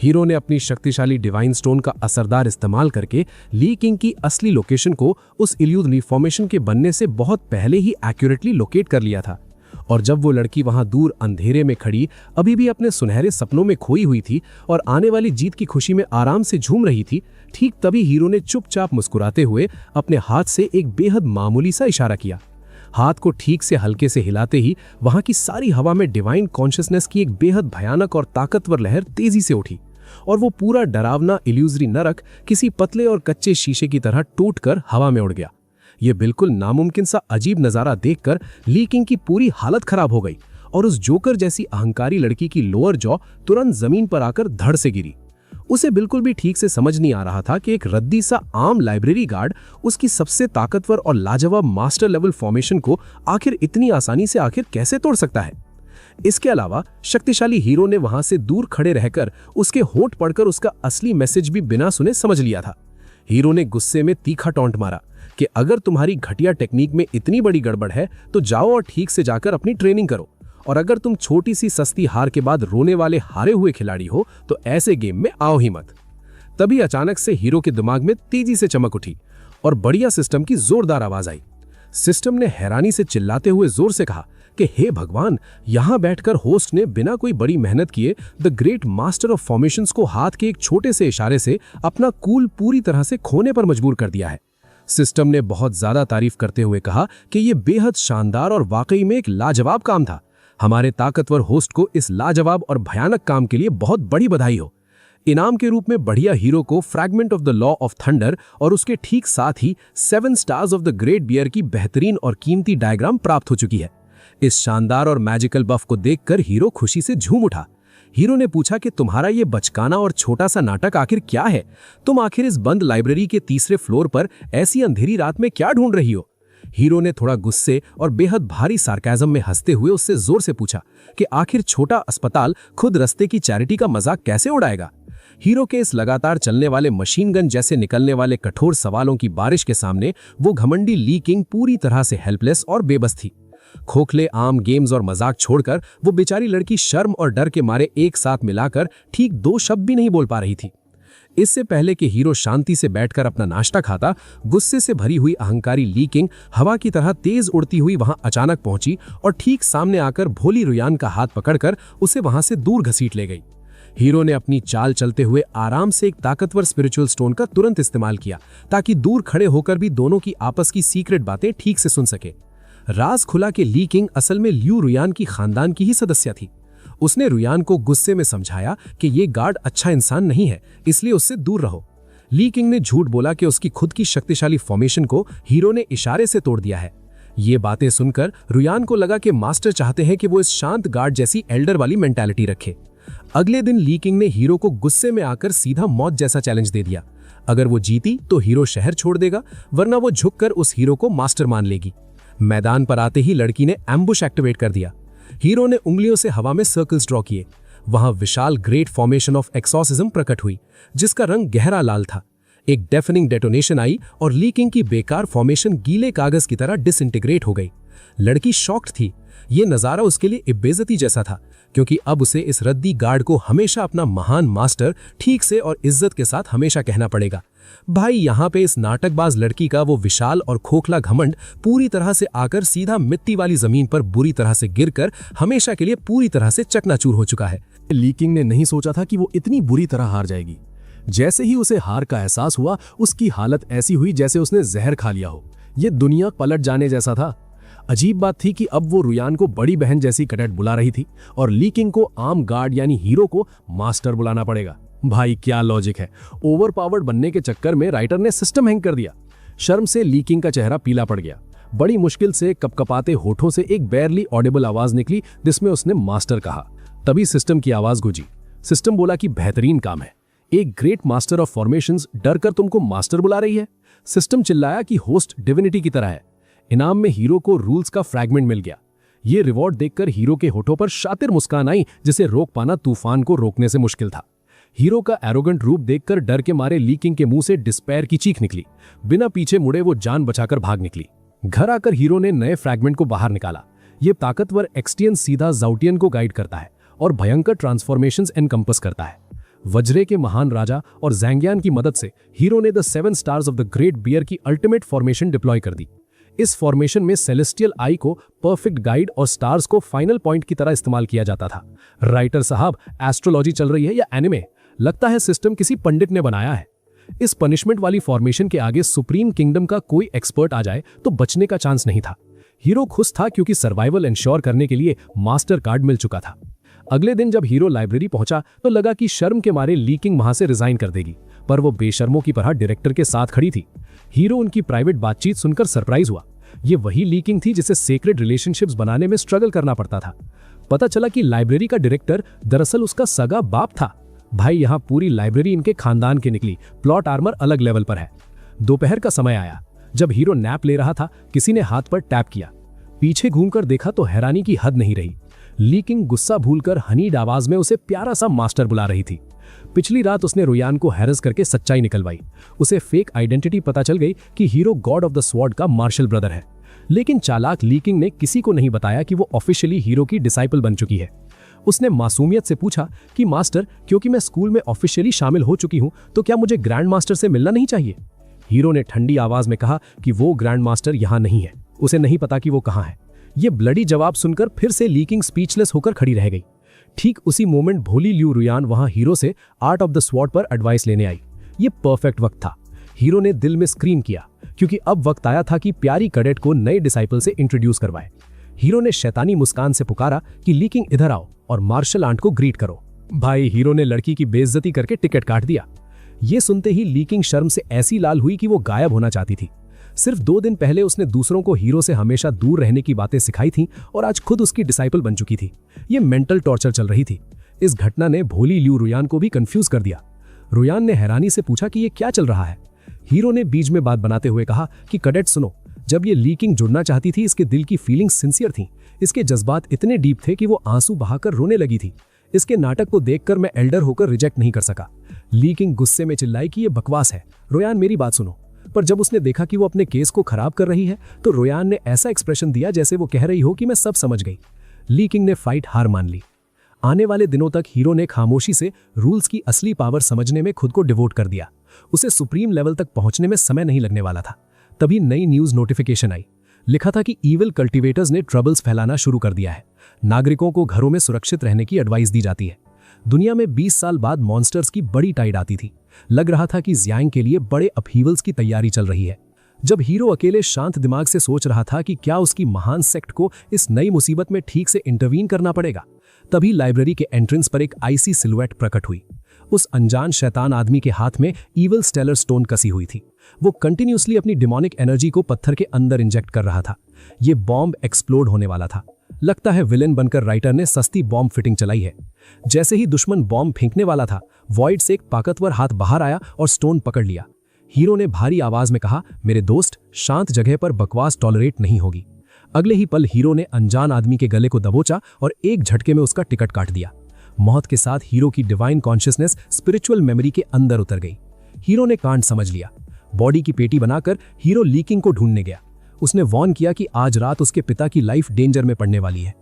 हीरो ने अपनी शक्तिशाली डिवाइन स्टोन का असरदार इस्तेमाल करके ली किंग की असली लोकेशन को उस इल्यूजनरी फॉर्मेशन के बनने से बहुत पहले ही एक्यूरेटली लोकेट कर लिया था। और जब वो लड़की वहां दूर अंधेरे में खड़ी अभी भी अपने सुनहरे सपनों में खोई हुई थी और आने वाली जीत की खुशी में आराम से झूम रही थी, ठीक तभी हीरो ने चुपचाप मुस्कुराते हुए अपने हाथ से एक बेहद मामूली सा इशारा किया। हाथ को ठीक से हल्के से हिलाते ही वहां की सारी हवा में डिवाइन कॉन्शियसनेस की एक बेहद भयानक और ताकतवर लहर तेजी से उठी और वो पूरा डरावना इल्यूजरी नरक किसी पतले और कच्चे शीशे की तरह टूटकर हवा में उड़ गया। ये बिल्कुल नामुमकिन सा अजीब नजारा देखकर ली किंग की पूरी हालत खराब हो गई और उस जोकर जैसी अहंकारी लड़की की लोअर जॉ तुरंत जमीन पर आकर धड़ से गिरी। उसे बिल्कुल भी ठीक से समझ नहीं आ रहा था कि एक रद्दी सा आम लाइब्रेरी गार्ड उसकी सबसे ताकतवर और लाजवाब मास्टर लेवल फॉर्मेशन को आखिर इतनी आसानी से आखिर कैसे तोड़ सकता है। इसके अलावा शक्तिशाली हीरो ने वहां से दूर खड़े रहकर उसके होंठ पढ़कर उसका असली मैसेज भी बिना सुने समझ लिया था। हीरो ने गुस्से में तीखा टॉन्ट मारा कि अगर तुम्हारी घटिया टेक्निक में इतनी बड़ी गड़बड़ है तो जाओ और ठीक से जाकर अपनी ट्रेनिंग करो, और अगर तुम छोटी सी सस्ती हार के बाद रोने वाले हारे हुए खिलाड़ी हो तो ऐसे गेम में आओ ही मत। तभी अचानक से हीरो के दिमाग में तेजी से चमक उठी और बढ़िया सिस्टम की जोरदार आवाज आई। सिस्टम ने हैरानी से चिल्लाते हुए जोर से कहा कि हे भगवान, यहां बैठकर होस्ट ने बिना कोई बड़ी मेहनत किए the great master of formations को हाथ के एक छोटे से इशारे से अपना कूल पूरी तरह से खोने पर मजबूर कर दिया है। सिस्टम ने बहुत ज्यादा तारीफ करते हुए कहा कि यह बेहद शानदार और वाकई में एक लाजवाब काम था। हमारे ताकतवर होस्ट को इस लाजवाब और भयानक काम के लिए बहुत बड़ी बधाई हो। इनाम के रूप में बढ़िया हीरो को fragment of the law of thunder और उसके ठीक साथ ही 7 stars of the great bear की बेहतरीन और कीमती डायग्राम प्राप्त हो चुकी है। इस शानदार और मैजिकल बफ को देखकर हीरो खुशी से झूम उठा। हीरो ने पूछा कि तुम्हारा ये बचकाना और छोटा सा नाटक आखिर क्या है? तुम आखिर इस बंद लाइब्रेरी के तीसरे फ्लोर पर ऐसी अंधेरी रात में क्या ढूंढ रही हो? हीरो ने थोड़ा गुस्से और बेहद भारी सार्काज़म में हंसते हुए उससे जोर से पूछा कि आखिर छोटा अस्पताल खुद रस्ते की चैरिटी का मजाक कैसे उड़ाएगा? हीरो के इस लगातार चलने वाले मशीन गन जैसे निकलने वाले कठोर सवालों की बारिश के सामने वो घमंडी ली किंग पूरी तरह से हेल्पलेस और बेबस थी। खोखले आम गेम्स और मजाक छोड़कर वो बेचारी लड़की शर्म और डर के मारे एक साथ मिलाकर ठीक 2 शब्द भी नहीं बोल पा रही थी। इससे पहले कि हीरो शांति से बैठकर अपना नाश्ता खाता, गुस्से से भरी हुई अहंकारी ली किंग हवा की तरह तेज उड़ती हुई वहां अचानक पहुंची और ठीक सामने आकर भोली रुयान का हाथ पकड़कर उसे वहां से दूर घसीट ले गई। हीरो ने अपनी चाल चलते हुए आराम से एक ताकतवर स्पिरिचुअल स्टोन का तुरंत इस्तेमाल किया ताकि दूर खड़े होकर भी दोनों की आपस की सीक्रेट बातें ठीक से सुन सके। राज खुला कि ली किंग असल में ल्यू रुयान की खानदान की ही सदस्य थी। उसने रुयान को गुस्से में समझाया कि ये गार्ड अच्छा इंसान नहीं है, इसलिए उससे दूर रहो। ली किंग ने झूठ बोला कि उसकी खुद की शक्तिशाली फॉर्मेशन को हीरो ने इशारे से तोड़ दिया है। ये बातें सुनकर रुयान को लगा कि मास्टर चाहते हैं कि वो इस शांत गार्ड जैसी एल्डर वाली मेंटालिटी रखे। अगले दिन ली किंग ने हीरो को गुस्से में आकर सीधा मौत जैसा चैलेंज दे दिया। अगर वो जीती तो हीरो शहर छोड़ देगा, वरना वो झुककर उस हीरो को मास्टर मान लेगी। मैदान पर आते ही लड़की ने एम्बुश एक्टिवेट कर दिया। हीरो ने उंगलियों से हवा में सर्कल्स ड्रॉ किए। वहां विशाल ग्रेट फॉर्मेशन ऑफ एक्सॉर्सिज्म प्रकट हुई, जिसका रंग गहरा लाल था। एक डेफनिंग डेटोनेशन आई और ली किंग की बेकार फॉर्मेशन गीले कागज की तरह डिसइंटीग्रेट हो गई। लड़की शॉक्ड थी। ये नज़ारा उसके लिए बेइज्जती जैसा था, क्योंकि अब उसे इस रद्दी गार्ड को हमेशा अपना महान मास्टर ठीक से और इज्जत के साथ हमेशा कहना पड़ेगा। भाई यहाँ पे इस नाटकबाज लड़की का वो विशाल और खोखला घमंड पूरी तरह से आकर सीधा मिट्टी वाली जमीन पर बुरी तरह से गिरकर हमेशा के लिए पूरी तरह से चकनाचूर हो चुका है। लीकिंग ने नहीं सोचा था कि वो इतनी बुरी तरह हार जाएगी। जैसे ही उसे हार का एहसास हुआ, उसकी हालत ऐसी हुई जैसे उसने जहर खा लिया हो। ये दुनिया पलट जाने जैसा था। अजीब बात थी कि अब वो रुयान को बड़ी बहन जैसी कैडेट बुला रही थी और लीकिंग को आम गार्ड यानी हीरो को मास्टर बुलाना पड़ेगा। भाई क्या लॉजिक है। ओवरपावर्ड बनने के चक्कर में राइटर ने सिस्टम हैंग कर दिया। शर्म से लीकिंग का चेहरा पीला पड़ गया। बड़ी मुश्किल से कपकपाते होठों से एक बैरली ऑडिबल आवाज निकली जिसमें उसने मास्टर कहा। तभी सिस्टम की आवाज गूंजी। सिस्टम बोला कि बेहतरीन काम है, एक ग्रेट मास्टर ऑफ फॉर्मेशंस डर कर तुमको मास्टर बुला रही है। सिस्टम चिल्लाया कि होस्ट डिविनिटी की तरह है। इनाम में हीरो को रूल्स का फ्रैगमेंट मिल गया। ये रिवॉर्ड देखकर हीरो के होठों पर शातिर मुस्कान आई, जिसे रोक पाना तूफान को रोकने से मुश्किल था। हीरो का एरोगेंट रूप देखकर डर के मारे लीकिंग के मुंह से डिस्पेयर की चीख निकली। बिना पीछे मुड़े वो जान बचाकर भाग निकली। घर आकर हीरो ने नए फ्रैगमेंट को बाहर निकाला। ये ताकतवर एक्सटियन सीधा जाउटियन को गाइड करता है और भयंकर ट्रांसफॉर्मेशंस एनकंपस करता है। वज्रे के महान राजा और जैंगियान की मदद से हीरो ने the 7 stars of the great bear की अल्टीमेट फॉर्मेशन डिप्लॉय कर दी। इस फॉर्मेशन में सेलेस्टियल आई को परफेक्ट गाइड और स्टार्स को फाइनल पॉइंट की तरह इस्तेमाल किया जाता था। राइटर साहब, एस्ट्रोलॉजी चल रही है या एनिमे? लगता है सिस्टम किसी पंडित ने बनाया है। इस पनिशमेंट वाली फॉर्मेशन के आगे सुप्रीम किंगडम का कोई एक्सपर्ट आ जाए तो बचने का चांस नहीं था। हीरो खुश था क्योंकि सर्वाइवल इंश्योर करने के लिए मास्टर कार्ड मिल चुका था। अगले दिन जब हीरो लाइब्रेरी पहुंचा तो लगा कि शर्म के मारे लीकिंग वहां से रिजाइन कर देगी, पर वो बेशर्मों की तरह डायरेक्टर के साथ खड़ी थी। हीरो उनकी प्राइवेट बातचीत सुनकर सरप्राइज हुआ। ये वही लीकिंग थी जिसे सेक्रेड रिलेशनशिप्स बनाने में स्ट्रगल करना पड़ता था। पता चला कि लाइब्रेरी का डायरेक्टर दरअसल उसका सगा बाप था। भाई यहाँ पूरी लाइब्रेरी इनके खानदान की निकली। प्लॉट आर्मर अलग लेवल पर है। दोपहर का समय आया। जब हीरो नैप ले रहा था, किसी ने हाथ पर टैप किया। पीछे घूमकर देखा तो हैरानी की हद नहीं रही। लीकिंग गुस्सा भूलकर हनीड आवाज में उसे प्यारा सा मास्टर बुला रही थी। पिछली रात उसने रुयान को हैरस करके सच्चाई निकलवाई। उसे फेक आइडेंटिटी पता चल गई कि hero God of the sword का मार्शल ब्रदर है। लेकिन चालाक लीकिंग ने किसी को नहीं बताया कि वो ऑफिशियली हीरो की डिसाइपल बन चुकी है। उसने मासूमियत से पूछा कि मास्टर, क्योंकि मैं स्कूल में ऑफिशियली शामिल हो चुकी हूं तो क्या मुझे ग्रैंड मास्टर से मिलना नहीं चाहिए? हीरो ने ठंडी आवाज में कहा कि वो ग्रैंड मास्टर यहां नहीं है, उसे नहीं पता कि वो कहां है। ये ब्लडी जवाब सुनकर फिर से लीकिंग स्पीचलेस होकर खड़ी रह गई। ठीक उसी मोमेंट भोली ल्यू रुयान वहां हीरो से आर्ट ऑफ द स्वॉर्ड पर एडवाइस लेने आई। ये परफेक्ट वक्त था। हीरो ने दिल में स्क्रीम किया, क्योंकि अब वक्त आया था कि प्यारी कैडेट को नए डिसाइपल से इंट्रोड्यूस करवाए। हीरो ने शैतानी मुस्कान से पुकारा कि लीकिंग इधर आओ और मार्शल आर्ट को ग्रीट करो। भाई, हीरो ने लड़की की बेइज्जती करके टिकट काट दिया। ये सुनते ही लीकिंग शर्म से ऐसी लाल हुई कि वो गायब होना चाहती थी। सिर्फ 2 दिन पहले उसने दूसरों को हीरो से हमेशा दूर रहने की बातें सिखाई थी और आज खुद उसकी डिसाइपल बन चुकी थी। ये मेंटल टॉर्चर चल रही थी। इस घटना ने भोली ल्यू रुयान को भी कंफ्यूज कर दिया। रुयान ने हैरानी से पूछा कि ये क्या चल रहा है। हीरो ने बीच में बात बनाते हुए कहा कि कैडेट सुनो, जब ये लीकिंग जुड़ना चाहती थी, इसके दिल की फीलिंग्स सिंसियर थीं। इसके जज्बात इतने डीप थे कि वो आंसू बहाकर रोने लगी थी। इसके नाटक को देखकर मैं एल्डर होकर रिजेक्ट नहीं कर सका। लीकिंग गुस्से में चिल्लाई कि ये बकवास है। रुयान, मेरी बात सुनो। पर जब उसने देखा कि वो अपने केस को खराब कर रही है तो रुयान ने ऐसा एक्सप्रेशन दिया जैसे वो कह रही हो कि मैं सब समझ गई। लीकिंग ने फाइट हार मान ली। आने वाले दिनों तक हीरो ने खामोशी से रूल्स की असली पावर समझने में खुद को डिवोट कर दिया। उसे सुप्रीम लेवल तक पहुंचने में समय नहीं लगने वाला था। तभी नई न्यूज नोटिफिकेशन आई। लिखा था कि ईविल कल्टीवेटर्स ने ट्रबल्स फैलाना शुरू कर दिया है। नागरिकों को घरों में सुरक्षित रहने की एडवाइस दी जाती है। दुनिया में 20 साल बाद मॉन्स्टर्स की बड़ी टाइड आती थी। लग रहा था कि ज़ियांग के लिए बड़े अपहीवल्स की तैयारी चल रही है। जब हीरो अकेले शांत दिमाग से सोच रहा था कि क्या उसकी महान सेक्ट को इस नई मुसीबत में ठीक से इंटरवीन करना पड़ेगा, तभी लाइब्रेरी के एंट्रेंस पर एक आईसी सिलुएट प्रकट हुई। उस अनजान शैतान आदमी के हाथ में ईवल स्टेलर स्टोन कसी हुई थी। वो कंटिन्यूसली अपनी डिमोनिक एनर्जी को पत्थर के अंदर इंजेक्ट कर रहा था। ये बॉम्ब एक्सप्लोड होने वाला था। लगता है विलेन बनकर राइटर ने सस्ती बॉम्ब फिटिंग चलाई है। जैसे ही दुश्मन बॉम्ब फेंकने वाला था, वॉइड से एक ताकतवर हाथ बाहर आया और स्टोन पकड़ लिया। हीरो ने भारी आवाज में कहा, मेरे दोस्त, शांत जगह पर बकवास टॉलरेट नहीं होगी। अगले ही पल हीरो ने अनजान आदमी के गले को दबोचा और एक झटके में उसका टिकट काट दिया। मौत के साथ हीरो की डिवाइन कॉन्शियसनेस स्पिरिचुअल मेमोरी के अंदर उतर गई। हीरो ने कांड समझ लिया। बॉडी की पेटी बनाकर हीरो लीकिंग को ढूंढने गया। उसने वॉर्न किया कि आज रात उसके पिता की लाइफ डेंजर में पड़ने वाली है।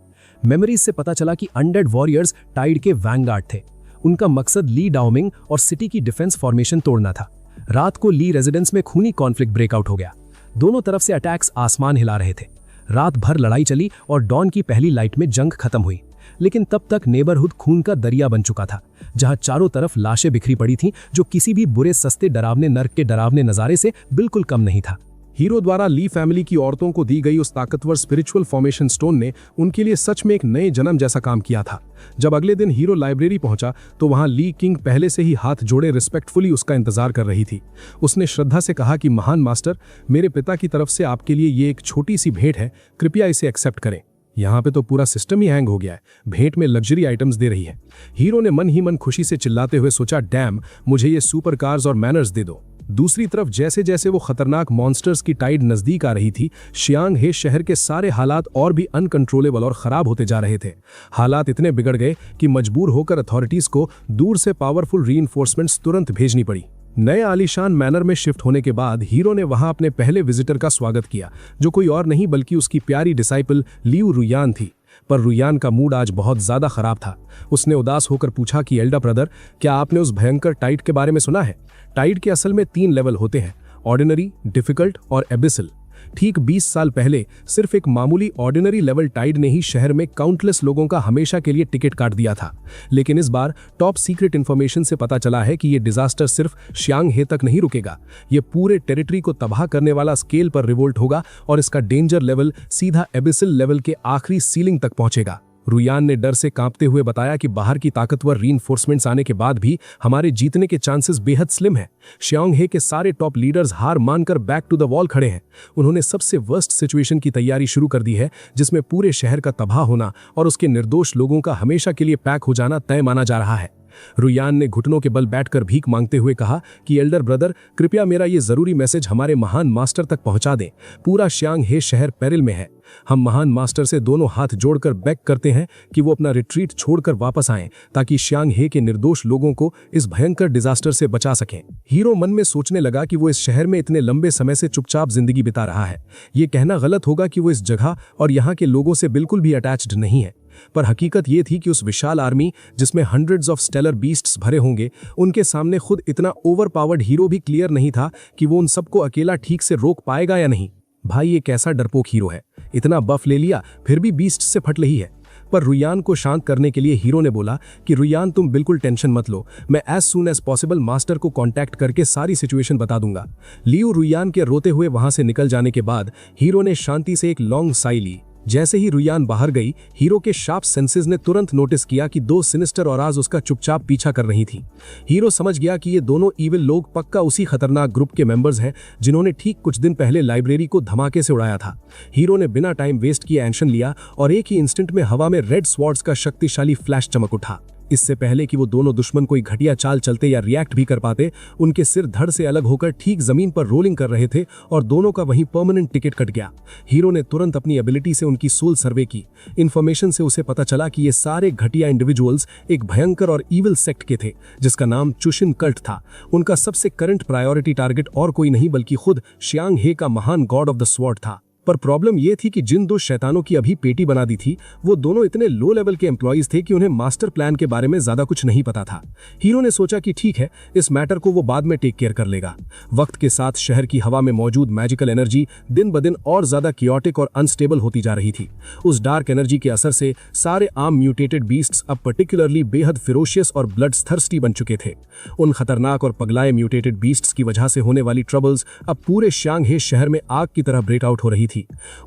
मेमोरीज से पता चला कि अनडेड वॉरियर्स टाइड के वैंगार्ड थे। उनका मकसद ली डाउमिंग और सिटी की डिफेंस फॉर्मेशन तोड़ना था। रात को ली रेजिडेंस में खूनी कॉन्फ्लिक्ट ब्रेकआउट हो गया। दोनों तरफ से अटैक्स आसमान हिला रहे थे। रात भर लड़ाई चली और डॉन की पहली लाइट में जंग खत्म हुई। लेकिन तब तक नेबरहुड खून का दरिया बन चुका था, जहां चारों तरफ लाशें बिखरी पड़ी थीं, जो किसी भी बुरे सस्ते डरावने नर्क के डरावने नजारे से बिल्कुल कम नहीं था। हीरो द्वारा ली फैमिली की औरतों को दी गई उस ताकतवर स्पिरिचुअल फॉर्मेशन स्टोन ने उनके लिए सच में एक नए जन्म जैसा काम किया था। जब अगले दिन हीरो लाइब्रेरी पहुंचा तो वहां ली किंग पहले से ही हाथ जोड़े रिस्पेक्टफुली उसका इंतजार कर रही थी। उसने श्रद्धा से कहा कि महान मास्टर, मेरे पिता की तरफ से आपके लिए ये एक छोटी सी भेंट है, कृपया इसे एक्सेप्ट करें। यहाँ पे तो पूरा सिस्टम ही हैंग हो गया है, भेंट में लग्जरी आइटम्स दे रही है। हीरो ने मन ही मन खुशी से चिल्लाते हुए सोचा, डैम, मुझे ये सुपर कार्स और मैनर्स दे दो। दूसरी तरफ जैसे जैसे वो खतरनाक मॉन्स्टर्स की टाइड नजदीक आ रही थी, शियांग हे शहर के सारे हालात और भी अनकंट्रोलेबल और खराब होते जा रहे थे। हालात इतने बिगड़ गए कि मजबूर होकर अथॉरिटीज को दूर से पावरफुल रीइंफोर्समेंट्स तुरंत भेजनी पड़ी। नए आलीशान मैनर में शिफ्ट होने के बाद हीरो ने वहां अपने पहले विजिटर का स्वागत किया, जो कोई और नहीं बल्कि उसकी प्यारी डिसाइपल लियू रुयान थी। पर रुयान का मूड आज बहुत ज्यादा खराब था। उसने उदास होकर पूछा कि एल्डर ब्रदर, क्या आपने उस भयंकर टाइड के बारे में सुना है? टाइड के असल में 3 लेवल होते हैं, ऑर्डिनरी, डिफिकल्ट और एबिसल। ठीक 20 साल पहले सिर्फ एक मामूली ऑर्डिनरी लेवल टाइड ने ही शहर में काउंटलेस लोगों का हमेशा के लिए टिकट काट दिया था। लेकिन इस बार टॉप सीक्रेट इंफॉर्मेशन से पता चला है कि ये डिजास्टर सिर्फ शियांग हे तक नहीं रुकेगा। ये पूरे टेरिटरी को तबाह करने वाला स्केल पर रिवोल्ट होगा और इसका डेंजर लेवल सीधा एबिसल लेवल के आखिरी सीलिंग तक पहुंचेगा। रुयान ने डर से कांपते हुए बताया कि बाहर की ताकतवर रीइंफोर्समेंट्स आने के बाद भी हमारे जीतने के चांसेस बेहद स्लिम हैं। शियांग हे के सारे टॉप लीडर्स हार मानकर बैक टू द वॉल खड़े हैं। उन्होंने सबसे वर्स्ट सिचुएशन की तैयारी शुरू कर दी है, जिसमें पूरे शहर का तबाह होना और उसके निर्दोष लोगों का हमेशा के लिए पैक हो जाना तय माना जा रहा है। रुयान ने घुटनों के बल बैठकर भीख मांगते हुए कहा कि एल्डर ब्रदर, कृपया मेरा ये जरूरी मैसेज हमारे महान मास्टर तक पहुंचा दें। पूरा शियांग हे शहर पेरिल में है। हम महान मास्टर से दोनों हाथ जोड़कर बेग करते हैं कि वो अपना रिट्रीट छोड़कर वापस आएं, ताकि शियांग हे के निर्दोष लोगों को इस भयंकर डिजास्टर से बचा सकें। हीरो मन में सोचने लगा कि वो इस शहर में इतने लंबे समय से चुपचाप जिंदगी बिता रहा है। ये कहना गलत होगा कि वो इस जगह और यहाँ के लोगों से बिल्कुल भी अटैच्ड नहीं है, पर हकीकत ये थी कि उस विशाल आर्मी जिसमें हंड्रेड्स ऑफ स्टेलर बीस्ट्स भरे होंगे, उनके सामने खुद इतना ओवरपावर्ड हीरो भी क्लियर नहीं था कि वो उन सबको अकेला ठीक से रोक पाएगा या नहीं। भाई, ये कैसा डरपोक हीरो है, इतना बफ ले लिया फिर भी बीस्ट से फट रही है। पर रुयान को शांत करने के लिए हीरो ने बोला कि रुयान, तुम बिल्कुल टेंशन मत लो, मैं as soon as possible master को कांटेक्ट करके सारी सिचुएशन बता दूंगा। लियू रुयान के रोते हुए वहां से निकल जाने के बाद हीरो ने शांति से एक लॉन्ग साई ली। जैसे ही रुयान बाहर गई, हीरो के शार्प सेंसेस ने तुरंत नोटिस किया कि 2 सिनिस्टर औराज उसका चुपचाप पीछा कर रही थी। हीरो समझ गया कि ये दोनों इविल लोग पक्का उसी खतरनाक ग्रुप के मेंबर्स हैं जिन्होंने ठीक कुछ दिन पहले लाइब्रेरी को धमाके से उड़ाया था। हीरो ने बिना टाइम वेस्ट किए एक्शन लिया और एक ही इंस्टेंट में हवा में रेड स्वॉर्ड्स का शक्तिशाली फ्लैश चमक उठा। इससे पहले कि वो दोनों दुश्मन कोई घटिया चाल चलते या रिएक्ट भी कर पाते, उनके सिर धड़ से अलग होकर ठीक जमीन पर रोलिंग कर रहे थे और दोनों का वहीं परमानेंट टिकट कट गया। हीरो ने तुरंत अपनी एबिलिटी से उनकी सोल सर्वे की। इन्फॉर्मेशन से उसे पता चला कि ये सारे घटिया इंडिविजुअल्स एक भयंकर और ईविल सेक्ट के थे, जिसका नाम चुशिन कल्ट था। उनका सबसे करंट प्रायोरिटी टारगेट और कोई नहीं बल्कि खुद शियांग हे का महान गॉड ऑफ द स्वॉर्ड था। पर प्रॉब्लम यह थी कि जिन 2 शैतानों की अभी पेटी बना दी थी, वो दोनों इतने लो लेवल के एम्प्लॉइज थे कि उन्हें मास्टर प्लान के बारे में ज्यादा कुछ नहीं पता था। हीरो ने सोचा कि ठीक है, इस मैटर को वो बाद में टेक केयर कर लेगा। वक्त के साथ शहर की हवा में मौजूद मैजिकल एनर्जी दिन ब दिन और ज्यादा कियोटिक और अनस्टेबल होती जा रही थी। उस डार्क एनर्जी के असर से सारे आम म्यूटेटेड बीस्ट्स अब पर्टिकुलरली बेहद फिरोशियस और ब्लडथर्स्टी बन चुके थे। उन खतरनाक और पगलाए म्यूटेटेड बीस्ट्स की वजह से होने वाली ट्रबल्स अब पूरे शियांग हे शहर में आग की तरह ब्रेकआउट हो रही थी।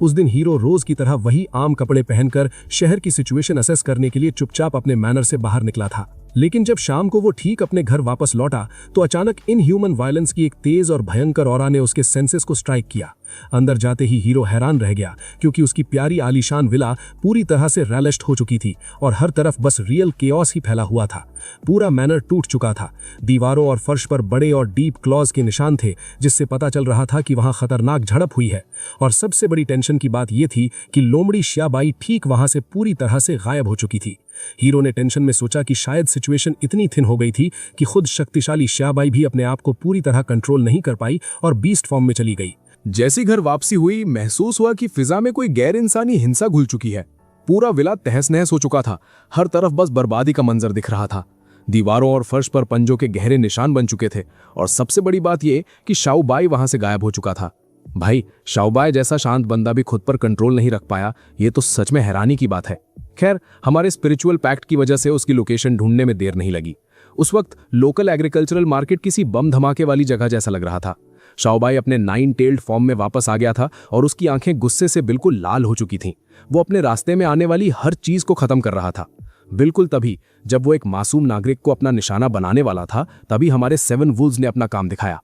उस दिन हीरो रोज की तरह वही आम कपड़े पहनकर शहर की सिचुएशन असेस करने के लिए चुपचाप अपने मैनर से बाहर निकला था। लेकिन जब शाम को वो ठीक अपने घर वापस लौटा तो अचानक इनह्यूमन वायलेंस की एक तेज और भयंकर ऑरा ने उसके सेंसेस को स्ट्राइक किया। अंदर जाते ही हीरो हैरान रह गया, क्योंकि उसकी प्यारी आलीशान विला पूरी तरह से रैलिश्ड हो चुकी थी और हर तरफ बस रियल केओस ही फैला हुआ था। पूरा मैनर टूट चुका था। दीवारों और फर्श पर बड़े और डीप क्लॉज के निशान थे, जिससे पता चल रहा था कि वहां खतरनाक झड़प हुई है। और सबसे बड़ी टेंशन की बात यह थी कि लोमड़ी श्याबाई ठीक वहां से पूरी तरह से गायब हो चुकी थी। हीरो ने टेंशन में सोचा कि शायद सिचुएशन इतनी थिन हो गई थी कि खुद शक्तिशाली श्याबाई भी अपने आप को पूरी तरह कंट्रोल नहीं कर पाई और बीस्ट फॉर्म में चली गई। जैसी घर वापसी हुई, महसूस हुआ कि फिजा में कोई गैर इंसानी हिंसा घुल चुकी है। पूरा विला तहस नहस हो चुका था। हर तरफ बस बर्बादी का मंजर दिख रहा था। दीवारों और फर्श पर पंजों के गहरे निशान बन चुके थे और सबसे बड़ी बात यह कि शाओबाई वहां से गायब हो चुका था। भाई, शाओबाई जैसा शांत बंदा भी खुद पर कंट्रोल नहीं रख पाया, ये तो सच में हैरानी की बात है। खैर, हमारे स्पिरिचुअल पैक्ट की वजह से उसकी लोकेशन ढूंढने में देर नहीं लगी। उस वक्त लोकल एग्रीकल्चरल मार्केट किसी बम धमाके वाली जगह जैसा लग रहा था। शाओबाई अपने 9 टेल्ड फॉर्म में वापस आ गया था और उसकी आंखें गुस्से से बिल्कुल लाल हो चुकी थीं। वो अपने रास्ते में आने वाली हर चीज को खत्म कर रहा था। बिल्कुल तभी जब वो एक मासूम नागरिक को अपना निशाना बनाने वाला था, तभी हमारे 7 वुल्व्स ने अपना काम दिखाया।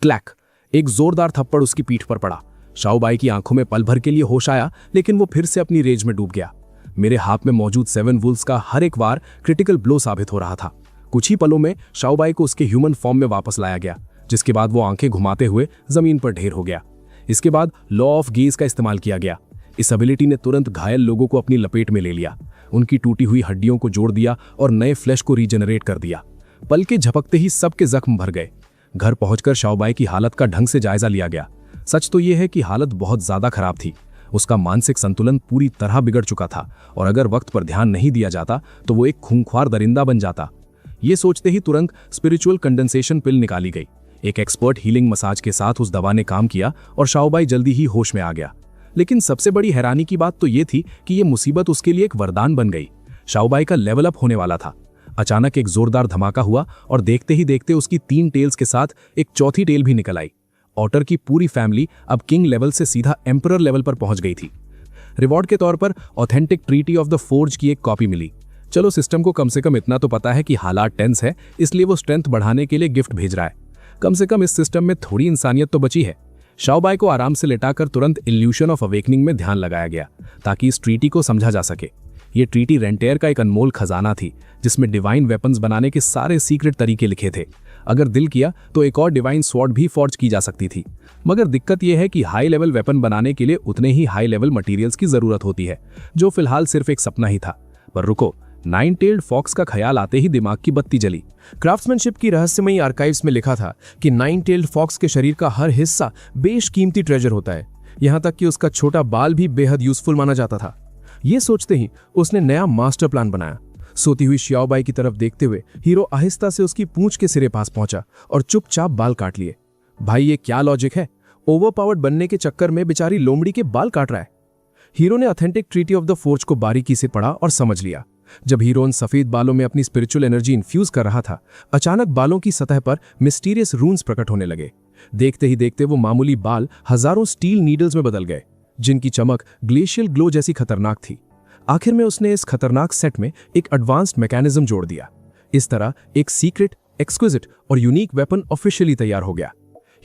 क्लैक! एक जोरदार थप्पड़ उसकी पीठ पर पड़ा। शाओबाई की आंखों में पल भर के लिए होश आया, लेकिन वो फिर से अपनी रेज में डूब गया। मेरे हाथ में मौजूद 7 वुल्व्स का हर एक वार क्रिटिकल ब्लो साबित हो रहा था। कुछ ही पलों में शाओबाई को उसके ह्यूमन फॉर्म में वापस लाया गया, जिसके बाद वो आंखें घुमाते हुए जमीन पर ढेर हो गया। इसके बाद लॉ ऑफ गेज का इस्तेमाल किया गया। इस एबिलिटी ने तुरंत घायल लोगों को अपनी लपेट में ले लिया, उनकी टूटी हुई हड्डियों को जोड़ दिया और नए फ्लैश को रीजनरेट कर दिया। पल के झपकते ही सबके जख्म भर गए। घर पहुंचकर शाओबाई की हालत का ढंग से जायजा लिया गया। सच तो यह है कि हालत बहुत ज्यादा खराब थी। उसका मानसिक संतुलन पूरी तरह बिगड़ चुका था और अगर वक्त पर ध्यान नहीं दिया जाता तो वो एक खूंखार दरिंदा बन जाता। ये सोचते ही तुरंत स्पिरिचुअल कंडेंसेशन पिल निकाली गई। एक एक्सपर्ट हीलिंग मसाज के साथ उस दवा ने काम किया और शाओबाई जल्दी ही होश में आ गया। लेकिन सबसे बड़ी हैरानी की बात तो ये थी कि ये मुसीबत उसके लिए एक वरदान बन गई। शाओबाई का लेवल अप होने वाला था। अचानक एक जोरदार धमाका हुआ और देखते ही देखते उसकी 3 टेल्स के साथ एक चौथी टेल भी निकल आई। ऑटर की पूरी फैमिली अब किंग लेवल से सीधा एम्परर लेवल पर पहुंच गई थी। रिवॉर्ड के तौर पर authentic treaty of the forge की एक कॉपी मिली। चलो, सिस्टम को कम से कम इतना तो पता है कि हालात टेंस है, इसलिए वो स्ट्रेंथ बढ़ाने के लिए गिफ्ट भेज रहा है। कम से कम इस सिस्टम में थोड़ी इंसानियत तो बची है। शाओबाई को आराम से लेटाकर तुरंत इल्यूशन ऑफ अवेकनिंग में ध्यान लगाया गया ताकि इस ट्रीटी को समझा जा सके। ये ट्रीटी रेंटेयर का एक अनमोल खजाना थी, जिसमें डिवाइन वेपन्स बनाने के सारे सीक्रेट तरीके लिखे थे। अगर दिल किया तो एक और डिवाइन स्वॉर्ड भी फॉर्ज की जा सकती थी। मगर दिक्कत यह है कि हाई लेवल वेपन बनाने के लिए उतने ही हाई लेवल मटेरियल्स की जरूरत होती है, जो फिलहाल सिर्फ एक सपना ही था। पर रुको, 9 टेल्ड फॉक्स का ख्याल आते ही दिमाग की बत्ती जली। क्राफ्ट्समैनशिप की रहस्यमयी आर्काइव्स में लिखा था कि 9 टेल्ड फॉक्स के शरीर का हर हिस्सा बेशकीमती ट्रेजर होता है। यहां तक कि उसका छोटा बाल भी बेहद यूजफुल माना जाता था। ये सोचते ही उसने नया मास्टर प्लान बनाया। सोती हुई शाओबाई की तरफ देखते हुए हीरो आहिस्ता से उसकी पूंछ के सिरे पास पहुंचा और चुपचाप बाल काट लिए। भाई, ये क्या लॉजिक है? ओवरपावर्ड बनने के चक्कर में बेचारी लोमड़ी के बाल काट रहा है। हीरो ने authentic treaty of the forge को बारीकी से पढ़ा और समझ लिया। जब हीरो उन सफेद बालों में अपनी स्पिरिचुअल एनर्जी इन्फ्यूज कर रहा था, अचानक बालों की सतह पर मिस्टीरियस रून्स प्रकट होने लगे। देखते ही देखते वो मामूली बाल हजारों स्टील नीडल्स में बदल गए, जिनकी चमक ग्लेशियल ग्लो जैसी खतरनाक थी। आखिर में उसने इस खतरनाक सेट में एक एडवांस्ड मैकेनिज्म जोड़ दिया। इस तरह एक सीक्रेट, एक्सक्विजिट और यूनिक वेपन ऑफिशियली तैयार हो गया।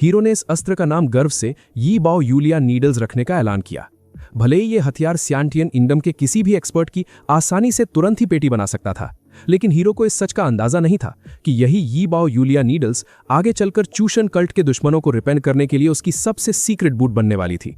हीरो ने इस अस्त्र का नाम गर्व से यी बाओ यूलिया नीडल्स रखने का ऐलान किया। भले ही ये हथियार सियांटियन इंडम के किसी भी एक्सपर्ट की आसानी से तुरंत ही पेटी बना सकता था, लेकिन हीरो को इस सच का अंदाजा नहीं था कि यही यी बाओ यूलिया नीडल्स आगे चलकर चूशन कल्ट के दुश्मनों को रिपेंड करने के लिए उसकी सबसे सीक्रेट बूट बनने वाली थी।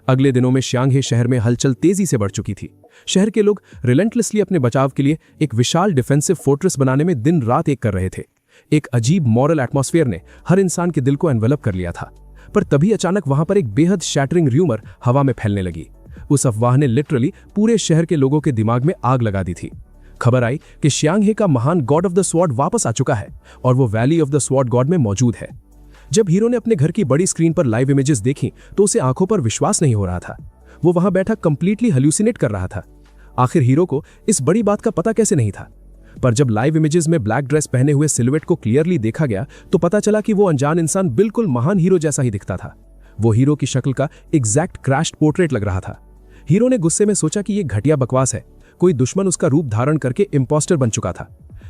अगले दिनों में श्यांगहे शहर में हलचल तेजी से बढ़ चुकी थी। शहर के लोग रिलेंटलेसली अपने बचाव के लिए एक विशाल डिफेंसिव फोर्ट्रेस बनाने में दिन रात एक कर रहे थे। एक अजीब मॉरल एटमॉस्फेयर ने हर इंसान के दिल को एनवेलप कर लिया था। पर तभी अचानक वहां पर एक बेहद शैटरिंग र्यूमर हवा में फैलने लगी। उस अफवाह ने लिटरली पूरे शहर के लोगों के दिमाग में आग लगा दी थी। खबर आई कि श्यांगहे का महान गॉड ऑफ द स्वॉर्ड वापस आ चुका है और वो valley of the sword God में मौजूद है। जब हीरो ने अपने घर की बड़ी स्क्रीन पर लाइव इमेजेस देखी तो उसे आंखों पर विश्वास नहीं हो रहा था। वो वहां बैठा कंप्लीटली हेल्यूसिनेट कर रहा था। आखिर हीरो को इस बड़ी बात का पता कैसे नहीं था? पर जब लाइव इमेजेस में ब्लैक ड्रेस पहने हुए सिलुएट को क्लियरली देखा गया तो पता चला कि वो अनजान इंसान बिल्कुल महान हीरो जैसा ही दिखता था। वो हीरो की शक्ल का एग्जैक्ट क्रैश्ड पोर्ट्रेट लग रहा था। हीरो ने गुस्से में सोचा कि ये घटिया बकवास है। कोई दुश्मन उसका रूप धारण करके इम्पोस्टर बन चुका था।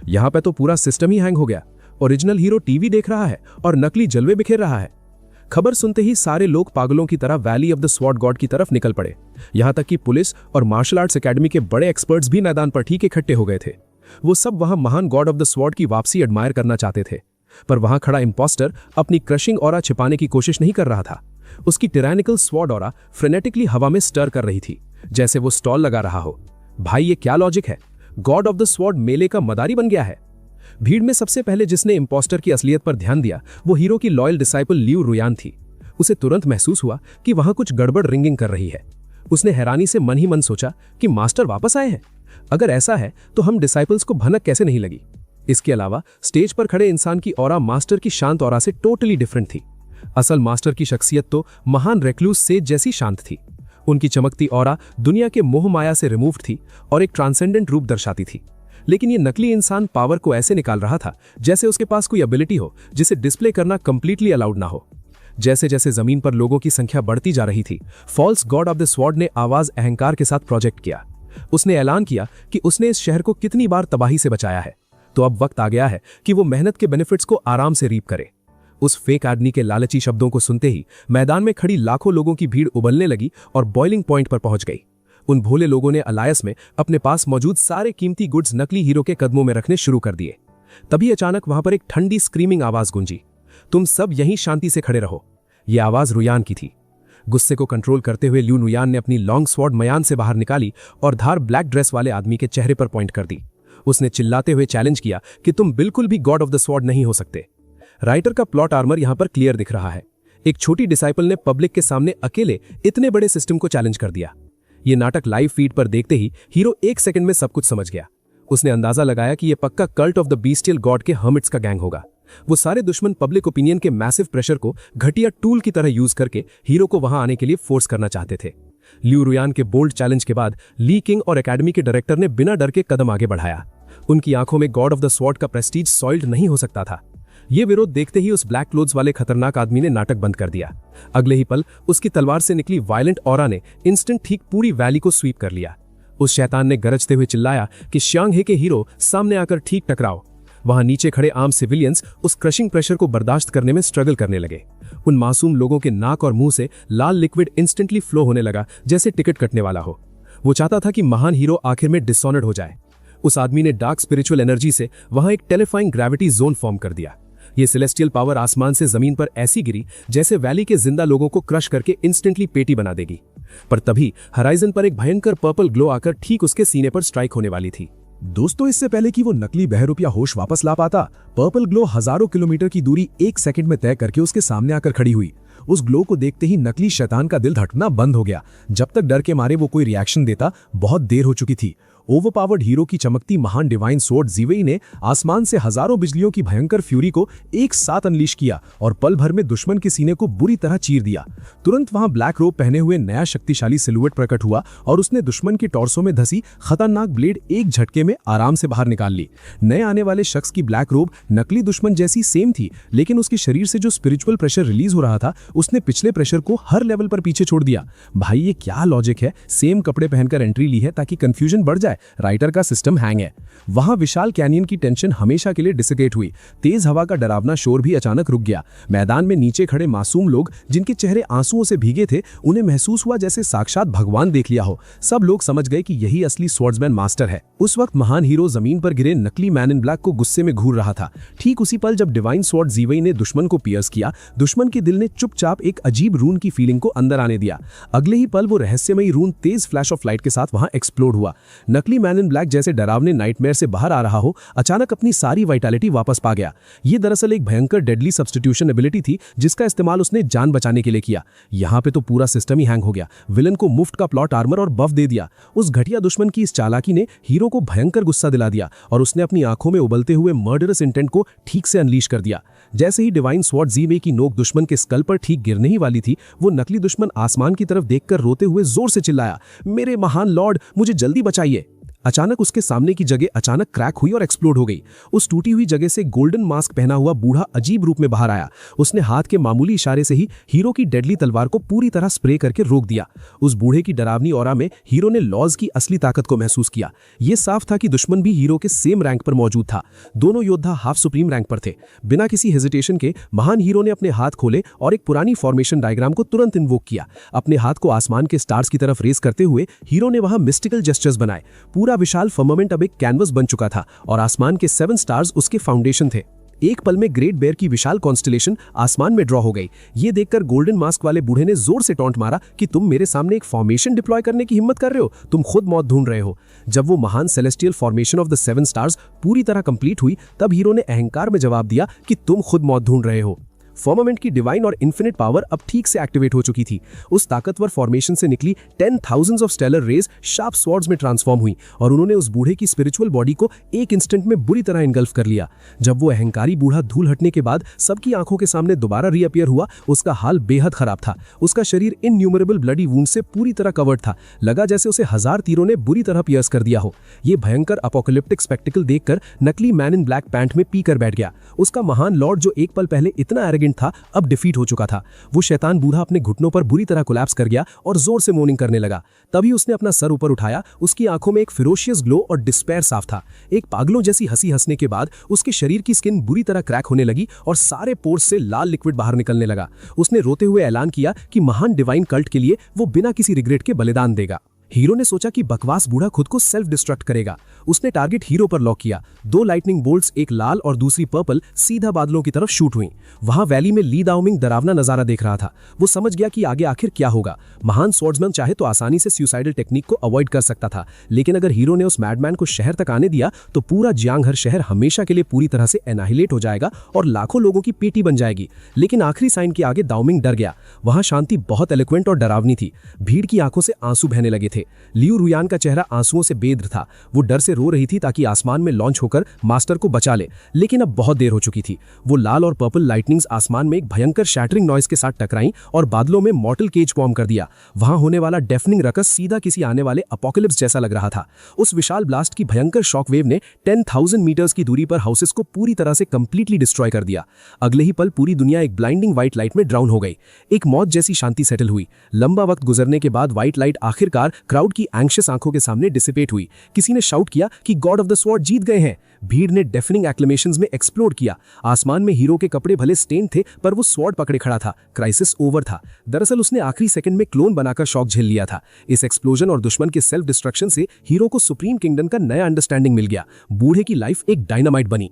यहां पे तो पूरा सिस्टम ही हैंग हो गया। ओरिजिनल हीरो टीवी देख रहा है और नकली जलवे बिखेर रहा है। खबर सुनते ही सारे लोग पागलों की तरह valley of the sword God की तरफ निकल पड़े। यहां तक कि पुलिस और मार्शल आर्ट्स एकेडमी के बड़े एक्सपर्ट्स भी मैदान पर ठीक इकट्ठे हो गए थे। वो सब वहां महान गॉड ऑफ द स्वॉर्ड की वापसी एडमायर करना चाहते थे। पर वहां खड़ा इम्पोस्टर अपनी क्रशिंग ऑरा छिपाने की कोशिश नहीं कर रहा था। उसकी टिरानिकल स्वॉर्ड ऑरा फ्रेनेटिकली हवा में स्टर कर रही थी, जैसे वो स्टॉल लगा रहा हो। भाई, ये क्या लॉजिक है? गॉड ऑफ द स्वॉर्ड मेले का मदारी बन गया है। भीड़ में सबसे पहले जिसने इम्पोस्टर की असलियत पर ध्यान दिया वो हीरो की लॉयल डिसाइपल लियू रुयान थी। उसे तुरंत महसूस हुआ कि वहां कुछ गड़बड़ रिंगिंग कर रही है। उसने हैरानी से मन ही मन सोचा कि मास्टर वापस आए हैं। अगर ऐसा है तो हम डिसाइपल्स को भनक कैसे नहीं लगी। इसके अलावा स्टेज पर खड़े इंसान की ऑरा मास्टर की शांत ऑरा से टोटली डिफरेंट थी। असल मास्टर की शख्सियत तो महान रेक्लूस सेज जैसी शांत थी। उनकी चमकती ऑरा दुनिया के मोह माया से रिमूव्ड थी और एक ट्रांसेंडेंट रूप दर्शाती थी। लेकिन ये नकली इंसान पावर को ऐसे निकाल रहा था जैसे उसके पास कोई एबिलिटी हो जिसे डिस्प्ले करना कंप्लीटली अलाउड ना हो। जैसे जैसे जमीन पर लोगों की संख्या बढ़ती जा रही थी, false god of the sword ने आवाज अहंकार के साथ प्रोजेक्ट किया। उसने ऐलान किया कि उसने इस शहर को कितनी बार तबाही से बचाया है, तो अब वक्त आ गया है कि वो मेहनत के बेनिफिट्स को आराम से रीप करे। उस फेक आदमी के लालची शब्दों को सुनते ही मैदान में खड़ी लाखों लोगों की भीड़ उबलने लगी और बॉइलिंग पॉइंट पर पहुंच गई। उन भोले लोगों ने अलायंस में अपने पास मौजूद सारे कीमती गुड्स नकली हीरो के कदमों में रखने शुरू कर दिए। तभी अचानक वहां पर एक ठंडी स्क्रीमिंग आवाज गूंजी, तुम सब यहीं शांति से खड़े रहो। यह आवाज रुयान की थी। गुस्से को कंट्रोल करते हुए ल्यू नुयान ने अपनी लॉन्ग स्वॉर्ड मयान से बाहर निकाली और धार ब्लैक ड्रेस वाले आदमी के चेहरे पर पॉइंट कर दी। उसने चिल्लाते हुए चैलेंज किया कि तुम बिल्कुल भी गॉड ऑफ द स्वॉर्ड नहीं हो सकते। राइटर का प्लॉट आर्मर यहां पर क्लियर दिख रहा है। एक छोटी डिसाइपल ने पब्लिक के सामने अकेले इतने बड़े सिस्टम को चैलेंज कर दिया। ये नाटक लाइव फीड पर देखते ही हीरो एक सेकंड में सब कुछ समझ गया। उसने अंदाजा लगाया कि यह पक्का कल्ट ऑफ द बीस्टियल गॉड के हर्मिट्स का गैंग होगा। वो सारे दुश्मन पब्लिक ओपिनियन के मैसिव प्रेशर को घटिया टूल की तरह यूज करके हीरो को वहां आने के लिए फोर्स करना चाहते थे। ल्यू रुयान के बोल्ड चैलेंज के बाद ली किंग और एकेडमी के डायरेक्टर ने बिना डर के कदम आगे बढ़ाया। उनकी आंखों में गॉड ऑफ द स्वॉर्ड का प्रेस्टीज सॉइल्ड नहीं हो सकता था। ये विरोध देखते ही उस ब्लैक क्लोथ्स वाले खतरनाक आदमी ने नाटक बंद कर दिया। अगले ही पल उसकी तलवार से निकली वायलेंट ऑरा ने इंस्टेंट ठीक पूरी वैली को स्वीप कर लिया। उस शैतान ने गरजते हुए चिल्लाया कि श्यांग हे के हीरो सामने आकर ठीक टकराओ। वहां नीचे खड़े आम सिविलियंस उस क्रशिंग प्रेशर को बर्दाश्त करने में स्ट्रगल करने लगे। उन मासूम लोगों के नाक और मुंह से लाल लिक्विड इंस्टेंटली फ्लो होने लगा जैसे टिकट कटने वाला हो। वो चाहता था कि महान हीरो आखिर में डिसऑनर्ड हो जाए। उस आदमी ने डार्क स्पिरिचुअल एनर्जी से वहां एक टेरिफाइंग ग्रेविटी जोन फॉर्म कर दिया। ये सेलेस्टियल पावर आसमान से जमीन पर ऐसी गिरी जैसे वैली के जिंदा लोगों को क्रश करके इंस्टेंटली पेटी बना देगी। पर तभी हराइजन पर एक भयंकर पर्पल ग्लो आकर ठीक उसके सीने पर स्ट्राइक होने वाली थी। दोस्तों, इससे पहले कि वो नकली बहरूप या होश वापस ला पाता, पर्पल ग्लो हजारों किलोमीटर की दूरी एक सेकंड में तय करके उसके सामने आकर खड़ी हुई। उस ग्लो को देखते ही नकली शैतान का दिल धड़कना बंद हो गया। जब तक डर के मारे वो कोई रिएक्शन देता, बहुत देर हो चुकी थी। ओवरपावर्ड हीरो की चमकती महान डिवाइन स्वॉर्ड ज़िवेई ने आसमान से हजारों बिजलियों की भयंकर फ्यूरी को एक साथ अनलीश किया और पल भर में दुश्मन के सीने को बुरी तरह चीर दिया। तुरंत वहां ब्लैक रोब पहने हुए नया शक्तिशाली सिलुएट प्रकट हुआ और उसने दुश्मन की टॉर्सो में धसी खतरनाक ब्लेड एक झटके में आराम से बाहर निकाल ली। नए आने वाले शख्स की ब्लैक रोब नकली दुश्मन जैसी सेम थी, लेकिन उसके शरीर से जो स्पिरिचुअल प्रेशर रिलीज हो रहा था उसने पिछले प्रेशर को हर लेवल पर पीछे छोड़ दिया। भाई, ये क्या लॉजिक है? सेम कपड़े पहनकर एंट्री ली है ताकि कंफ्यूजन बढ़ जाए। राइटर का सिस्टम हैंग है। वहां विशाल कैनियन की टेंशन हमेशा के लिए डिसिपेट हुई। तेज हवा का डरावना शोर भी अचानक रुक गया। मैदान में नीचे खड़े मासूम लोग जिनके चेहरे आंसुओं से भीगे थे, उन्हें महसूस हुआ जैसे साक्षात भगवान देख लिया हो। सब लोग समझ गए कि यही असली स्वॉर्ड्समैन मास्टर है। उस वक्त महान हीरो जमीन पर गिरे नकली मैन इन ब्लैक को गुस्से में घूर रहा था। ठीक उसी पल जब डिवाइन स्वॉर्ड ज़िवेई ने दुश्मन को पियर्स किया, दुश्मन के दिल ने चुपचाप एक अजीब रून की फीलिंग को अंदर आने दिया। अगले ही पल वो रहस्यमयी रून तेज फ्लैश ऑफ लाइट के साथ वहां एक्सप्लोड हुआ। नकली मैन इन ब्लैक जैसे डरावने नाइटमेयर से बाहर आ रहा हो, अचानक अपनी सारी वाइटैलिटी वापस पा गया। ये दरअसल एक भयंकर डेडली सब्स्टिट्यूशन एबिलिटी थी जिसका इस्तेमाल उसने जान बचाने के लिए किया। यहाँ पे तो पूरा सिस्टम ही हैंग हो गया। विलन को मुफ्त का प्लॉट आर्मर और बफ दे दिया। उस घटिया दुश्मन की इस चालाकी ने हीरो को भयंकर गुस्सा दिला दिया और उसने अपनी आंखों में उबलते हुए मर्डरस इंटेंट को ठीक से अनलीश कर दिया। जैसे ही डिवाइन स्वॉर्ड ज़िवेई की नोक दुश्मन के स्कल पर ठीक गिरने ही वाली थी, वो नकली दुश्मन आसमान की तरफ देखकर रोते हुए जोर से चिल्लाया, मेरे महान लॉर्ड, मुझे जल्दी बचाइए। अचानक उसके सामने की जगह अचानक क्रैक हुई और एक्सप्लोड हो गई। उस टूटी हुई जगह से गोल्डन मास्क पहना हुआ बूढ़ा अजीब रूप में बाहर आया। उसने हाथ के मामूली इशारे से ही हीरो की डेडली तलवार को पूरी तरह स्प्रे करके रोक दिया। उस बूढ़े की डरावनी ऑरा में हीरो ने लॉज की असली ताकत को महसूस किया। यह साफ था कि दुश्मन भी हीरो के सेम रैंक पर मौजूद था। दोनों योद्धा हाफ सुप्रीम रैंक पर थे। बिना किसी हेजिटेशन के महान हीरो ने अपने हाथ खोले और एक पुरानी फॉर्मेशन डायग्राम को तुरंत इन्वोक किया। अपने हाथ को आसमान के स्टार्स की तरफ रेस करते हुए हीरो ने वहां मिस्टिकल जेस्चर्स बनाए। पूरा विशाल फर्मामेंट अब एक कैनवस बन चुका था और आसमान के 7 स्टार्स उसके फाउंडेशन थे। एक पल में ग्रेट बेयर की विशाल कॉन्स्टलेशन आसमान में ड्रॉ हो गई। ये देखकर गोल्डन मास्क वाले बूढ़े ने जोर से टॉन्ट मारा कि तुम मेरे सामने एक फॉर्मेशन डिप्लॉय करने की हिम्मत कर रहे हो? तुम खुद मौत ढूंढ रहे हो। जब वो महान celestial formation of the 7 stars पूरी तरह कंप्लीट हुई, तब हीरो ने अहंकार में जवाब दिया कि तुम खुद मौत ढूंढ रहे हो। फर्मामेंट की डिवाइन और इन्फिनिट पावर अब ठीक से एक्टिवेट हो चुकी थी। उस ताकतवर फॉर्मेशन से निकली 10,000 of stellar rays sharp swords में ट्रांसफॉर्म हुई और उन्होंने उस बूढ़े की स्पिरिचुअल बॉडी को एक इंस्टेंट में बुरी तरह इनगल्फ कर लिया। जब वो अहंकारी बूढ़ा धूल हटने के बाद सबकी आंखों के सामने दोबारा रीअपियर हुआ, उसका हाल बेहद खराब था। उसका शरीर इनन्यूमरेबल ब्लडी वुंड से पूरी तरह कवर्ड था। लगा जैसे उसे 1000 तीरों ने बुरी तरह पियर्स कर दिया हो। ये भयंकर अपोकलिप्टिक स्पेक्टिकल देखकर नकली मैन इन ब्लैक पैंट में पी कर बैठ गया। उसका महान लॉर्ड जो एक पल पहले इतना एरोगेंट था, अब डिफीट हो चुका था। वो शैतान बूढ़ा अपने घुटनों पर बुरी तरह कोलैप्स कर गया और जोर से मोर्निंग करने लगा। तभी उसने अपना सर ऊपर उठाया। उसकी आंखों में एक फिरोशियस ग्लो और डिस्पेयर साफ था। एक पागलों जैसी हंसी हंसने के बाद उसके शरीर की स्किन बुरी तरह क्रैक होने लगी और सारे पोर्स से लाल लिक्विड बाहर निकलने लगा। उसने रोते हुए ऐलान किया कि महान डिवाइन कल्ट के लिए वो बिना किसी रिग्रेट के बलिदान देगा। हीरो ने सोचा कि बकवास बूढ़ा खुद को सेल्फ डिस्ट्रक्ट करेगा। उसने टारगेट हीरो पर लॉक किया। 2 लाइटनिंग बोल्ट्स, एक लाल और दूसरी पर्पल, सीधा बादलों की तरफ शूट हुई। वहां वैली में ली दाओमिंग डरावना नजारा देख रहा था। वो समझ गया कि आगे आखिर क्या होगा। महान स्वॉर्ड्समैन चाहे तो आसानी से सुसाइडल टेक्निक को अवॉइड कर सकता था, लेकिन अगर हीरो ने उस मैडमैन को शहर तक आने दिया तो पूरा जियांगहर शहर हमेशा के लिए पूरी तरह से एनाहिलेट हो जाएगा और लाखों लोगों की पेटी बन जाएगी। लेकिन आखिरी साइन के आगे दाओमिंग डर गया। वहां शांति बहुत एलोक्वेंट और डरावनी थी। भीड़ की आंखों से आंसू बहने लगे थे। लियू रुयान का चेहरा आंसुओं से बेद्र था। वो डर से रो रही थी ताकि आसमान में लॉन्च होकर मास्टर को बचा ले, लेकिन अब बहुत देर हो चुकी थी। वो लाल और पर्पल लाइटनिंग्स आसमान में एक भयंकर शैटरिंग नॉइज के साथ टकराईं और बादलों में मॉर्टल केज फॉर्म कर दिया। वहां होने वाला डेफनिंग रकस सीधा किसी आने वाले अपोकलिप्स जैसा लग रहा था। उस विशाल ब्लास्ट की भयंकर शॉक वेव ने 10,000 मीटर्स की दूरी पर हाउसेस को पूरी तरह से कंप्लीटली डिस्ट्रॉय कर दिया। अगले ही पल पूरी दुनिया एक ब्लाइंडिंग व्हाइट लाइट में ड्राउन हो गई। एक मौत जैसी शांति सेटल हुई। लंबा वक्त गुजरने के बाद व्हाइट लाइट आखिरकार क्राउड की एंग्शियस आंखों के सामने डिसिपेट हुई। किसी ने शाउट किया कि गॉड ऑफ द स्वॉर्ड जीत गए हैं। भीड़ ने डेफनिंग एक्लेमेशंस में एक्सप्लोड किया। आसमान में हीरो के कपड़े भले स्टेन थे, पर वो स्वॉर्ड पकड़े खड़ा था। क्राइसिस ओवर था। दरअसल उसने आखिरी सेकंड में क्लोन बनाकर शॉक झेल लिया था। इस एक्सप्लोजन और दुश्मन के सेल्फ डिस्ट्रक्शन से हीरो को सुप्रीम किंगडम का नया अंडरस्टैंडिंग मिल गया। बूढ़े की लाइफ एक डायनामाइट बनी।